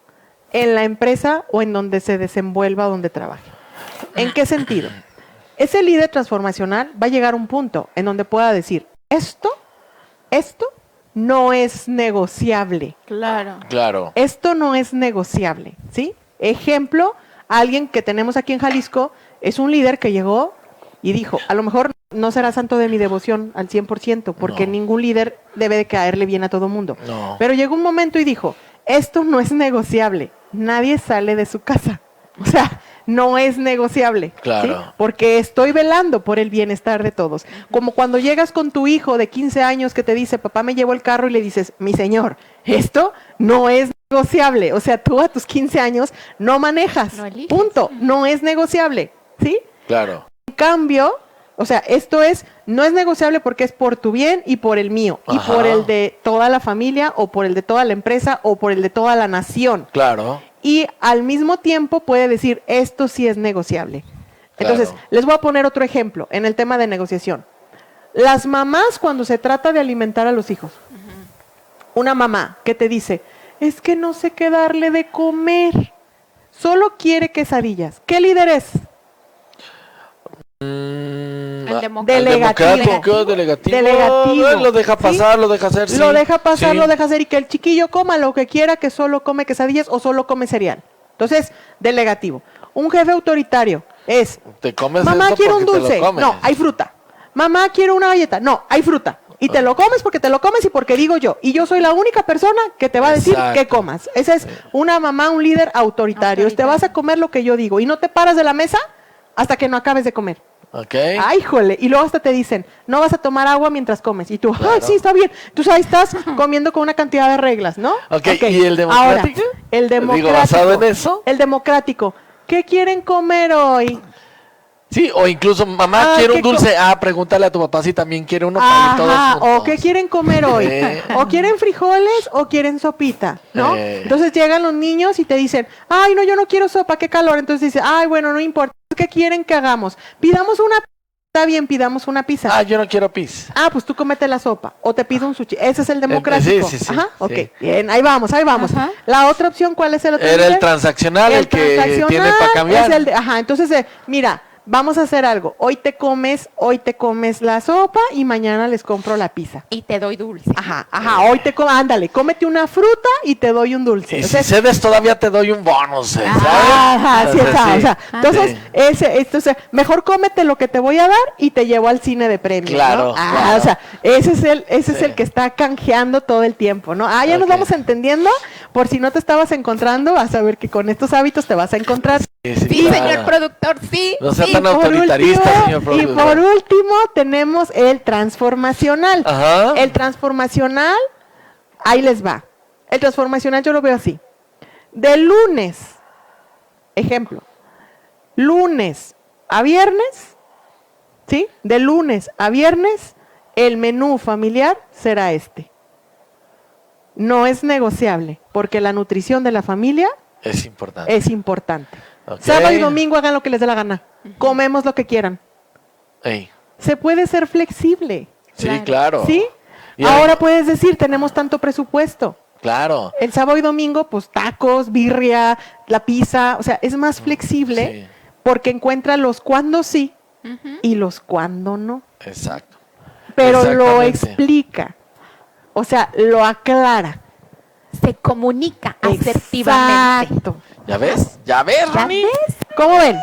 en la empresa o en donde se desenvuelva, donde trabaje. ¿En qué sentido? Ese líder transformacional va a llegar a un punto en donde pueda decir, esto no es negociable. Claro. Claro. Esto no es negociable, ¿sí? Ejemplo, alguien que tenemos aquí en Jalisco es un líder que llegó y dijo, a lo mejor no será santo de mi devoción al 100%, porque No. ningún líder debe de caerle bien a todo mundo. No. Pero llegó un momento y dijo, esto no es negociable, nadie sale de su casa. O sea, no es negociable. Claro. ¿sí? Porque estoy velando por el bienestar de todos. Como cuando llegas con tu hijo de 15 años que te dice, papá me llevo el carro y le dices, mi señor, esto no es negociable. O sea, tú a tus 15 años no manejas. No eliges. Punto. No es negociable. ¿Sí? Claro. En cambio, o sea, no es negociable porque es por tu bien y por el mío. Y Ajá. por el de toda la familia o por el de toda la empresa o por el de toda la nación. Claro. Y al mismo tiempo puede decir, esto sí es negociable. Entonces, Claro. les voy a poner otro ejemplo en el tema de negociación. Las mamás cuando se trata de alimentar a los hijos, una mamá que te dice, es que no sé qué darle de comer, solo quiere quesadillas. ¿Qué líder es? El democrático. Democrático, delegativo. Delegativo. Lo deja ¿sí? pasar, lo deja hacer. Sí. Lo deja pasar, Sí. lo deja hacer y que el chiquillo coma lo que quiera, que solo come quesadillas o solo come cereal. Entonces, delegativo. Un jefe autoritario es, Te comes mamá eso quiere un porque te lo dulce, comes. no, hay fruta. Mamá quiere una galleta, no, hay fruta. Y te lo comes porque te lo comes y porque digo yo. Y yo soy la única persona que te va a decir Exacto. que comas. Esa es una mamá, un líder autoritario. Te vas a comer lo que yo digo y no te paras de la mesa hasta que no acabes de comer. Ok. Ay, híjole. Y luego hasta te dicen, no vas a tomar agua mientras comes. Y tú, ay, Claro. sí, está bien. Tú ahí estás comiendo con una cantidad de reglas, ¿no? Ok, ¿y el democrático? Ahora, el Digo, democrático. ¿basado en eso? El democrático. ¿Qué quieren comer hoy? Sí, o incluso, mamá, Ah, quiere ¿qué un dulce. Pregúntale a tu papá si también quiere uno para ir todos Ajá, juntos. o qué quieren comer hoy. Sí. O quieren frijoles o quieren sopita, ¿no? Entonces llegan los niños y te dicen, ay, no, yo no quiero sopa, qué calor. Entonces dice, ay, bueno, no importa. ¿Qué quieren que hagamos? Pidamos una pizza. Está bien, pidamos una pizza. Ah, yo no quiero pis. Ah, pues tú comete la sopa o te pido un sushi. Ese es el democrático. Sí, sí, sí, Ajá, ok. sí. Bien, ahí vamos, ahí vamos. Ajá. La otra opción, ¿cuál es el otro? Era el líder? transaccional, el que transaccional tiene para cambiar. es ajá, entonces, mira, vamos a hacer algo. Hoy te comes la sopa y mañana les compro la pizza. Y te doy dulce. Ajá, hoy ándale, cómete una fruta y te doy un dulce. Y O sea, si cedes todavía te doy un bonus, ¿sabes? ajá, sí, Entonces, está. sí. O sea, entonces, mejor cómete lo que te voy a dar y te llevo al cine de premios, Claro, ¿no? claro. O sea, ese es Sí. el que está canjeando todo el tiempo, ¿no? Ya nos Ok. vamos entendiendo. Por si no te estabas encontrando, vas a ver que con estos hábitos te vas a encontrar. Sí, Sí, claro. señor productor, sí. No sea sí. tan autoritarista, señor Y productor. por último tenemos el transformacional. Ajá. El transformacional, ahí les va. El transformacional yo lo veo así. De lunes, ejemplo, lunes a viernes, ¿sí? De lunes a viernes, el menú familiar será este. No es negociable, porque la nutrición de la familia Es importante. es importante. Ok. Sábado y domingo hagan lo que les dé la gana. Comemos lo que quieran. Ey. Se puede ser flexible, Sí, Claro. claro. ¿sí? Y Ahora hay- puedes decir, tenemos tanto presupuesto. Claro. El sábado y domingo, pues tacos, birria, la pizza, o sea, es más flexible Sí, porque encuentra los cuándo sí Ujú. y los cuándo no. exacto. Pero lo Exactamente. explica, o sea, lo aclara. Se comunica asertivamente. Exacto. ¿Ya ves? ¿Ya ves, ¿Ya Ronnie? ves? ¿Cómo ven?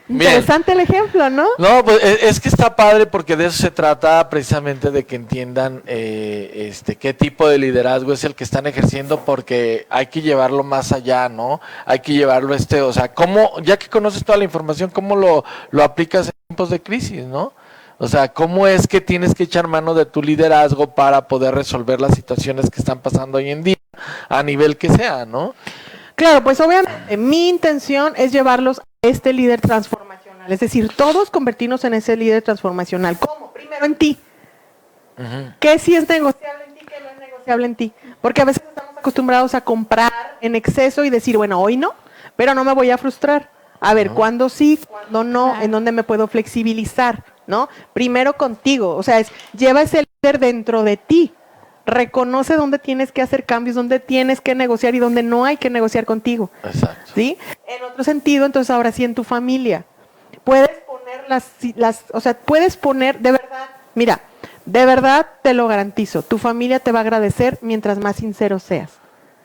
Bien. Interesante el ejemplo, ¿no? No, pues es que está padre porque de eso se trata precisamente de que entiendan qué tipo de liderazgo es el que están ejerciendo porque hay que llevarlo más allá, ¿no? Hay que llevarlo o sea, cómo, ya que conoces toda la información, ¿cómo lo aplicas en tiempos de crisis, ¿no? O sea, ¿cómo es que tienes que echar mano de tu liderazgo para poder resolver las situaciones que están pasando hoy en día, a nivel que sea, ¿no? Claro, pues obviamente mi intención es llevarlos a este líder transformacional, es decir, todos convertirnos en ese líder transformacional. ¿Cómo? Primero en ti. Ujú. ¿Qué sí es negociable en ti, qué no es negociable en ti? Porque a veces estamos acostumbrados a comprar en exceso y decir, bueno, hoy no, pero no me voy a frustrar. A ver, ¿cuándo sí, cuándo no? Claro. ¿En dónde me puedo flexibilizar? ¿No? Primero contigo, o sea, lleva ese líder dentro de ti. Reconoce dónde tienes que hacer cambios, dónde tienes que negociar y dónde no hay que negociar contigo. Exacto. ¿Sí? En otro sentido, entonces ahora sí en tu familia. Puedes poner o sea, puedes poner, de verdad, mira, de verdad te lo garantizo, tu familia te va a agradecer mientras más sincero seas.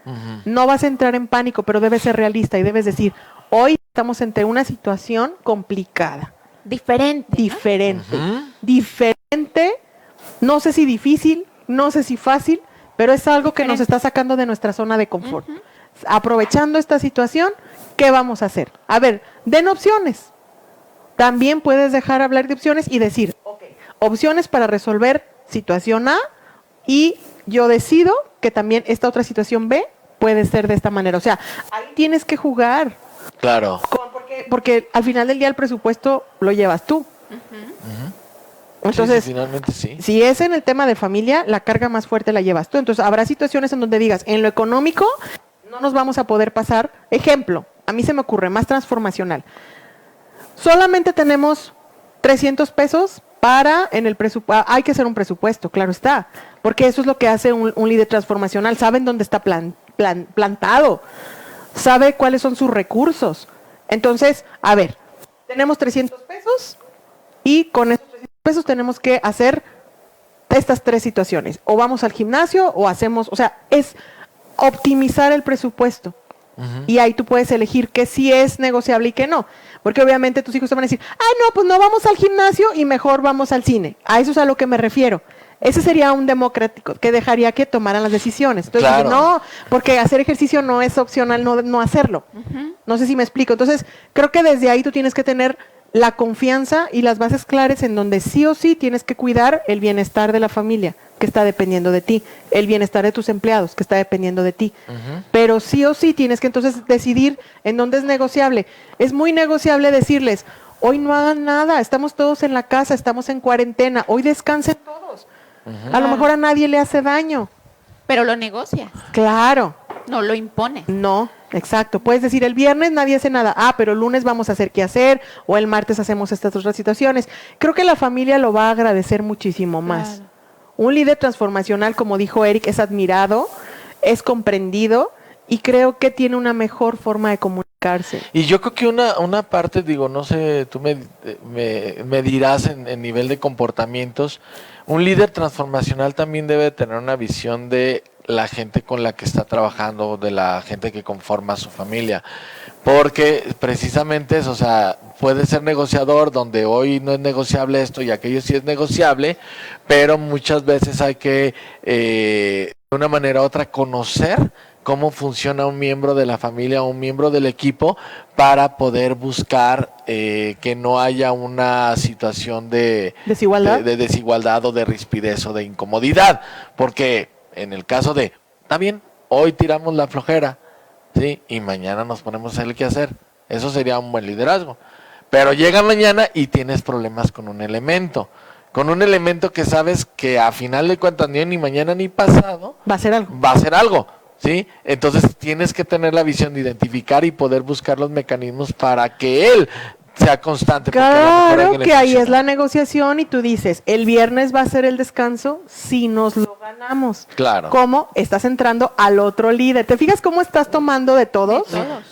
Ujú. No vas a entrar en pánico, pero debes ser realista y debes decir, hoy estamos ante una situación complicada, Diferente. ¿no? diferente, Ujú. diferente, no sé si difícil, no sé si fácil, pero es algo que nos Diferente. está sacando de nuestra zona de confort. Aprovechando esta situación, ¿qué vamos a hacer? A ver, den opciones. También puedes dejar hablar de opciones y decir, ok, opciones para resolver situación A y yo decido que también esta otra situación B puede ser de esta manera. O sea, ahí tienes que jugar, Claro. porque al final del día el presupuesto lo llevas tú. Entonces, Sí, finalmente sí. si es en el tema de familia, la carga más fuerte la llevas tú. Entonces, habrá situaciones en donde digas, en lo económico no nos vamos a poder pasar. Ejemplo, a mí se me ocurre, más transformacional. Solamente tenemos 300 pesos para en el presupuesto. Hay que hacer un presupuesto, claro está. Porque eso es lo que hace un líder transformacional. Saben dónde está plantado. Sabe cuáles son sus recursos. Entonces, a ver, tenemos 300 pesos y con esos 300 pesos tenemos que hacer estas tres situaciones. O vamos al gimnasio o hacemos, o sea, es optimizar el presupuesto. Y ahí tú puedes elegir qué sí es negociable y qué no. Porque obviamente tus hijos te van a decir, ay no, pues no vamos al gimnasio y mejor vamos al cine. A eso es a lo que me refiero. Ese sería un democrático que dejaría que tomaran las decisiones. Entonces, Claro. no, porque hacer ejercicio no es opcional no hacerlo. No sé si me explico. Entonces, creo que desde ahí tú tienes que tener la confianza y las bases claras en donde sí o sí tienes que cuidar el bienestar de la familia, que está dependiendo de ti, el bienestar de tus empleados, que está dependiendo de ti. Pero sí o sí tienes que entonces decidir en dónde es negociable. Es muy negociable decirles, hoy no hagan nada, estamos todos en la casa, estamos en cuarentena, hoy descansen todos. A lo mejor a nadie le hace daño. Pero lo negocias, Claro, no lo impones. no, exacto. Puedes decir, el viernes nadie hace nada. Pero el lunes vamos a hacer qué hacer, o el martes hacemos estas otras situaciones. Creo que la familia lo va a agradecer muchísimo más. Claro. Un líder transformacional, como dijo Eric, es admirado, es comprendido y creo que tiene una mejor forma de comunicarse. Y yo creo que una parte, digo, no sé, tú me dirás en nivel de comportamientos, un líder transformacional también debe tener una visión de la gente con la que está trabajando, de la gente que conforma su familia, porque precisamente eso, o sea, puede ser negociador donde hoy no es negociable esto y aquello sí es negociable, pero muchas veces hay que, de una manera u otra, conocer cómo funciona un miembro de la familia o un miembro del equipo para poder buscar que no haya una situación de desigualdad o de rispidez o de incomodidad, porque en el caso de, está bien, hoy tiramos la flojera, ¿sí? Y mañana nos ponemos a hacer el que hacer, eso sería un buen liderazgo, pero llega mañana y tienes problemas con un elemento que sabes que a final de cuentas ni mañana ni pasado va a ser algo. ¿Sí? Entonces tienes que tener la visión de identificar y poder buscar los mecanismos para que él sea constante. Claro que ahí es la negociación y tú dices, el viernes va a ser el descanso si nos lo ganamos. Claro. ¿Cómo? Estás entrando al otro líder. ¿Te fijas cómo estás tomando de todos? De todos.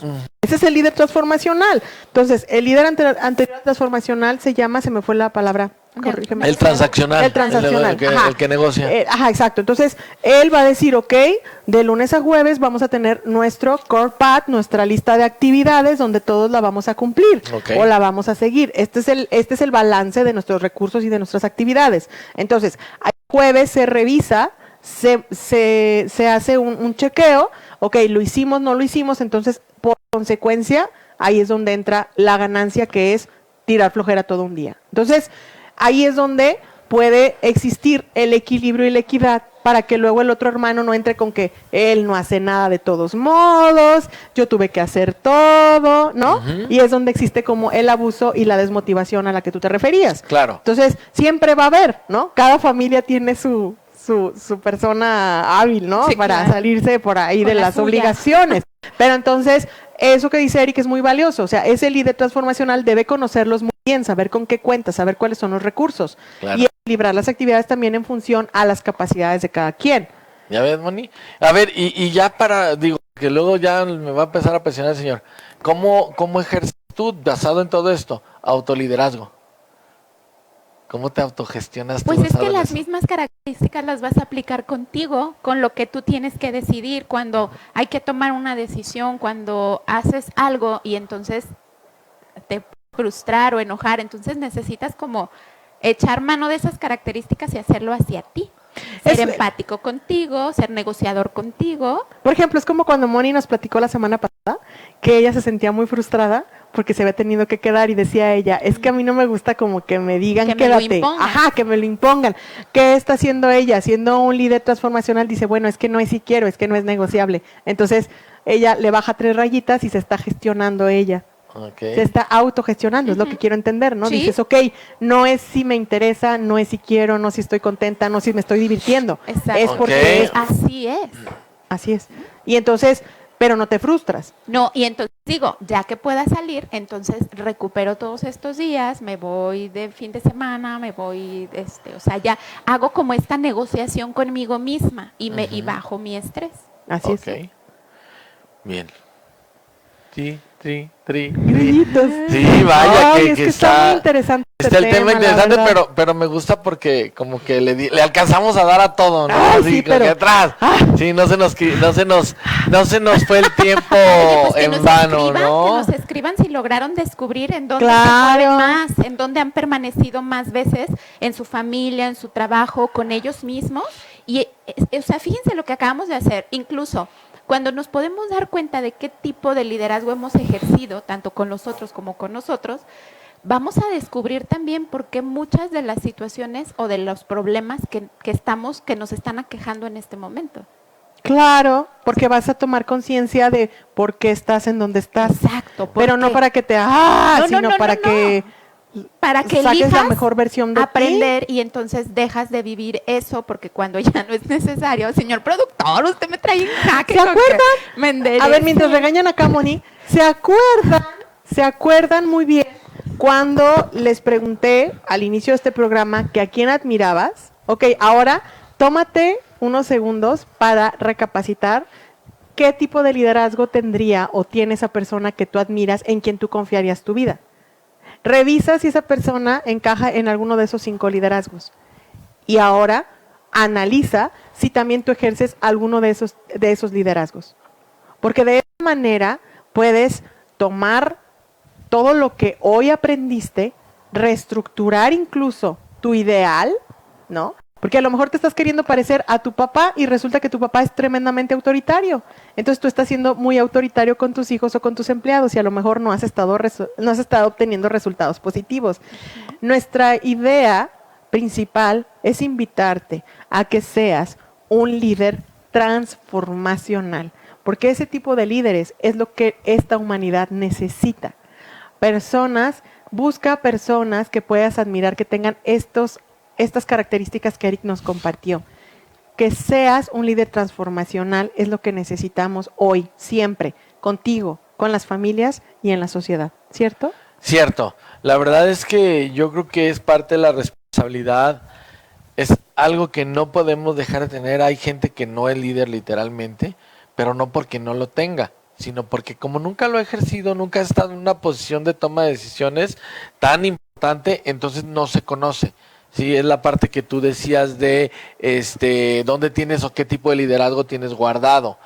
Ese es el líder transformacional. Entonces, el líder anterior transformacional se llama, se me fue la palabra, corrígeme. El transaccional. El transaccional. El que negocia. Ajá, exacto. Entonces, él va a decir, ok, de lunes a jueves vamos a tener nuestro core path, nuestra lista de actividades donde todos la vamos a cumplir o la vamos a seguir. Este es el balance de nuestros recursos y de nuestras actividades. Entonces, el jueves se revisa, se hace un chequeo, ok, lo hicimos, no lo hicimos, entonces, por consecuencia, ahí es donde entra la ganancia, que es tirar flojera todo un día. Entonces, ahí es donde puede existir el equilibrio y la equidad para que luego el otro hermano no entre con que él no hace nada de todos modos, yo tuve que hacer todo, ¿no? Uh-huh. Y es donde existe como el abuso y la desmotivación a la que tú te referías. Claro. Entonces, siempre va a haber, ¿no? Cada familia tiene su persona hábil, ¿no? Sí, para claro. salirse por ahí Con de las obligaciones. Pero entonces, eso que dice Eric es muy valioso. O sea, ese líder transformacional debe conocerlos muy bien, saber con qué cuenta, saber cuáles son los recursos. Claro. Y equilibrar las actividades también en función a las capacidades de cada quien. ¿Ya ves, Moni? A ver, y ya digo, que luego ya me va a empezar a presionar el señor. ¿Cómo ejerces tú, basado en todo esto, autoliderazgo? ¿Cómo te autogestionas tú? Pues es que las mismas características las vas a aplicar contigo, con lo que tú tienes que decidir cuando hay que tomar una decisión, cuando haces algo y entonces te frustrar o enojar, entonces necesitas como echar mano de esas características y hacerlo hacia ti. Ser empático contigo, ser negociador contigo. Por ejemplo, es como cuando Moni nos platicó la semana pasada que ella se sentía muy frustrada porque se había tenido que quedar y decía ella, es que a mí no me gusta como que me digan que quédate. Me lo impongan. Ajá, que me lo impongan. ¿Qué está haciendo ella? Siendo un líder transformacional dice, bueno, es que no es si quiero, es que no es negociable. Entonces, ella le baja 3 rayitas y se está gestionando ella. Okay. Se está autogestionando, es lo que quiero entender, ¿no? ¿Sí? Dices, ok, no es si me interesa, no es si quiero, no es si estoy contenta, no es si me estoy divirtiendo. Exacto. Es porque es. Así es. Así es. Y entonces, pero no te frustras. No, y entonces digo, ya que pueda salir, entonces recupero todos estos días, me voy de fin de semana, me voy, o sea, ya hago como esta negociación conmigo misma y y bajo mi estrés. Así es. Bien. Sí, Grillitos. Sí, vaya. Ay, que está muy interesante. Está el tema interesante, pero me gusta porque como que le alcanzamos a dar a todo, ¿no? Ay, así, sí, pero... que atrás. Sí, no se nos fue el tiempo Oye, pues en vano, ¿no? Que nos escriban si lograron descubrir en dónde claro. se mueven más, en dónde han permanecido más veces, en su familia, en su trabajo, con ellos mismos. Y, o sea, fíjense lo que acabamos de hacer, incluso cuando nos podemos dar cuenta de qué tipo de liderazgo hemos ejercido, tanto con los otros como con nosotros, vamos a descubrir también por qué muchas de las situaciones o de los problemas que nos están aquejando en este momento. Claro, porque vas a tomar conciencia de por qué estás en donde estás. Exacto. Pero no para que te sino para que saques elijas la mejor versión de aprender ti. Y entonces dejas de vivir eso porque cuando ya no es necesario, señor productor, usted me trae en jaque. ¿Se acuerdan? A ver, mientras regañan acá, Moni, ¿se acuerdan muy bien cuando les pregunté al inicio de este programa que a quién admirabas? Ok, ahora tómate unos segundos para recapacitar ¿qué tipo de liderazgo tendría o tiene esa persona que tú admiras, en quien tú confiarías tu vida? Revisa si esa persona encaja en alguno de esos 5 liderazgos. Y ahora analiza si también tú ejerces alguno de esos liderazgos. Porque de esa manera puedes tomar todo lo que hoy aprendiste, reestructurar incluso tu ideal, ¿no? Porque a lo mejor te estás queriendo parecer a tu papá y resulta que tu papá es tremendamente autoritario. Entonces tú estás siendo muy autoritario con tus hijos o con tus empleados y a lo mejor no has estado obteniendo resultados positivos. Nuestra idea principal es invitarte a que seas un líder transformacional, porque ese tipo de líderes es lo que esta humanidad necesita. Busca personas que puedas admirar, que tengan estas características que Eric nos compartió. Que seas un líder transformacional es lo que necesitamos hoy, siempre, contigo, con las familias y en la sociedad, ¿cierto? Cierto. La verdad es que yo creo que es parte de la responsabilidad, es algo que no podemos dejar de tener. Hay gente que no es líder literalmente, pero no porque no lo tenga, sino porque como nunca lo ha ejercido, nunca ha estado en una posición de toma de decisiones tan importante, entonces no se conoce. Sí, es la parte que tú decías de dónde tienes o qué tipo de liderazgo tienes guardado.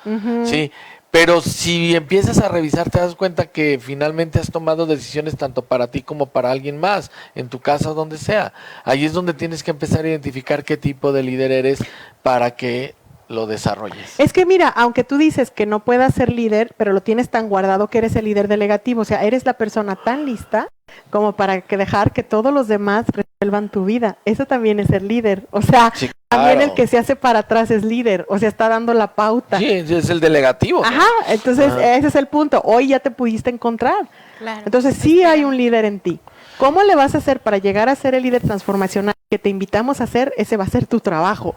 Sí, pero si empiezas a revisar te das cuenta que finalmente has tomado decisiones tanto para ti como para alguien más, en tu casa o donde sea. Ahí es donde tienes que empezar a identificar qué tipo de líder eres para que lo desarrolles. Es que mira, aunque tú dices que no puedas ser líder, pero lo tienes tan guardado que eres el líder delegativo, o sea, eres la persona tan lista como para dejar que todos los demás resuelvan tu vida. Eso también es ser líder, o sea, sí, también claro. El que se hace para atrás es líder, o sea, está dando la pauta. Sí, es el delegativo. Ajá, entonces ese es el punto, hoy ya te pudiste encontrar. Claro. Entonces sí hay un líder en ti. ¿Cómo le vas a hacer para llegar a ser el líder transformacional que te invitamos a hacer? Ese va a ser tu trabajo.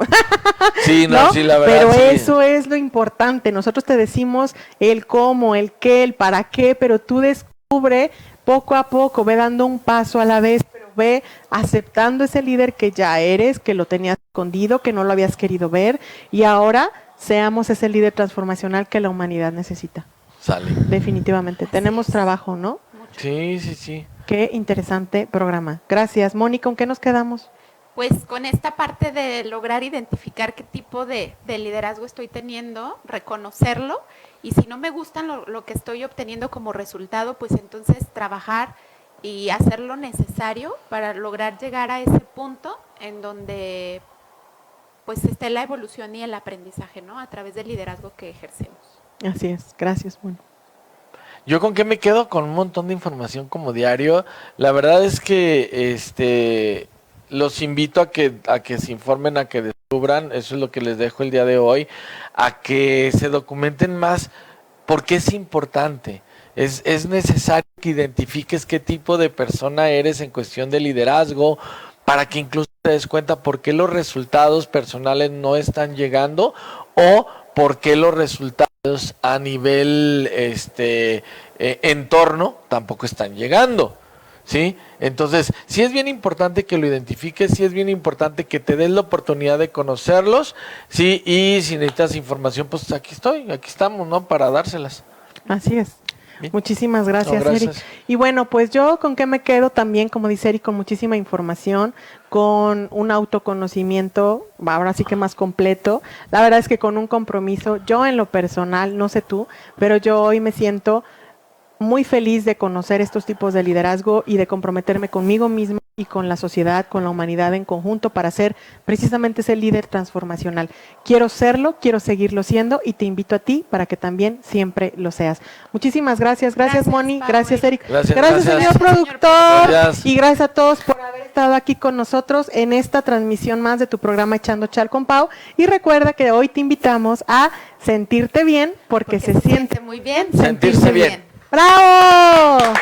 Sí, ¿no? Sí, la verdad. Pero sí. Eso es lo importante. Nosotros te decimos el cómo, el qué, el para qué, pero tú descubre poco a poco, ve dando un paso a la vez, pero ve aceptando ese líder que ya eres, que lo tenías escondido, que no lo habías querido ver, y ahora seamos ese líder transformacional que la humanidad necesita. Sale. Definitivamente. Tenemos trabajo, ¿no? Sí, sí, sí. Qué interesante programa. Gracias. Mónica, ¿con qué nos quedamos? Pues con esta parte de lograr identificar qué tipo de liderazgo estoy teniendo, reconocerlo, y si no me gustan lo que estoy obteniendo como resultado, pues entonces trabajar y hacer lo necesario para lograr llegar a ese punto en donde pues esté la evolución y el aprendizaje, ¿no? A través del liderazgo que ejercemos. Así es. Gracias, Mónica. ¿Yo con qué me quedo? Con un montón de información como diario. La verdad es que los invito a que se informen, a que descubran, eso es lo que les dejo el día de hoy, a que se documenten más, porque es importante. Es necesario que identifiques qué tipo de persona eres en cuestión de liderazgo, para que incluso te des cuenta por qué los resultados personales no están llegando o por qué los resultados a nivel entorno tampoco están llegando, ¿sí? Entonces, sí es bien importante que lo identifiques, sí es bien importante que te des la oportunidad de conocerlos, ¿sí? Y si necesitas información, pues aquí estamos, ¿no? Para dárselas. Así es. Bien. Muchísimas gracias, gracias, Eric. Y bueno, pues yo con qué me quedo también, como dice Eric, con muchísima información, con un autoconocimiento, ahora sí que más completo. La verdad es que con un compromiso, yo en lo personal, no sé tú, pero yo hoy me siento muy feliz de conocer estos tipos de liderazgo y de comprometerme conmigo misma y con la sociedad, con la humanidad en conjunto para ser precisamente ese líder transformacional. Quiero serlo, quiero seguirlo siendo y te invito a ti para que también siempre lo seas. Muchísimas gracias. Gracias, Moni. Pablo. Gracias, Eric. Gracias, señor productor. Gracias. Y gracias a todos por haber estado aquí con nosotros en esta transmisión más de tu programa Echando Chal con Pau. Y recuerda que hoy te invitamos a sentirte bien porque se siente muy bien sentirse bien. ¡Bravo!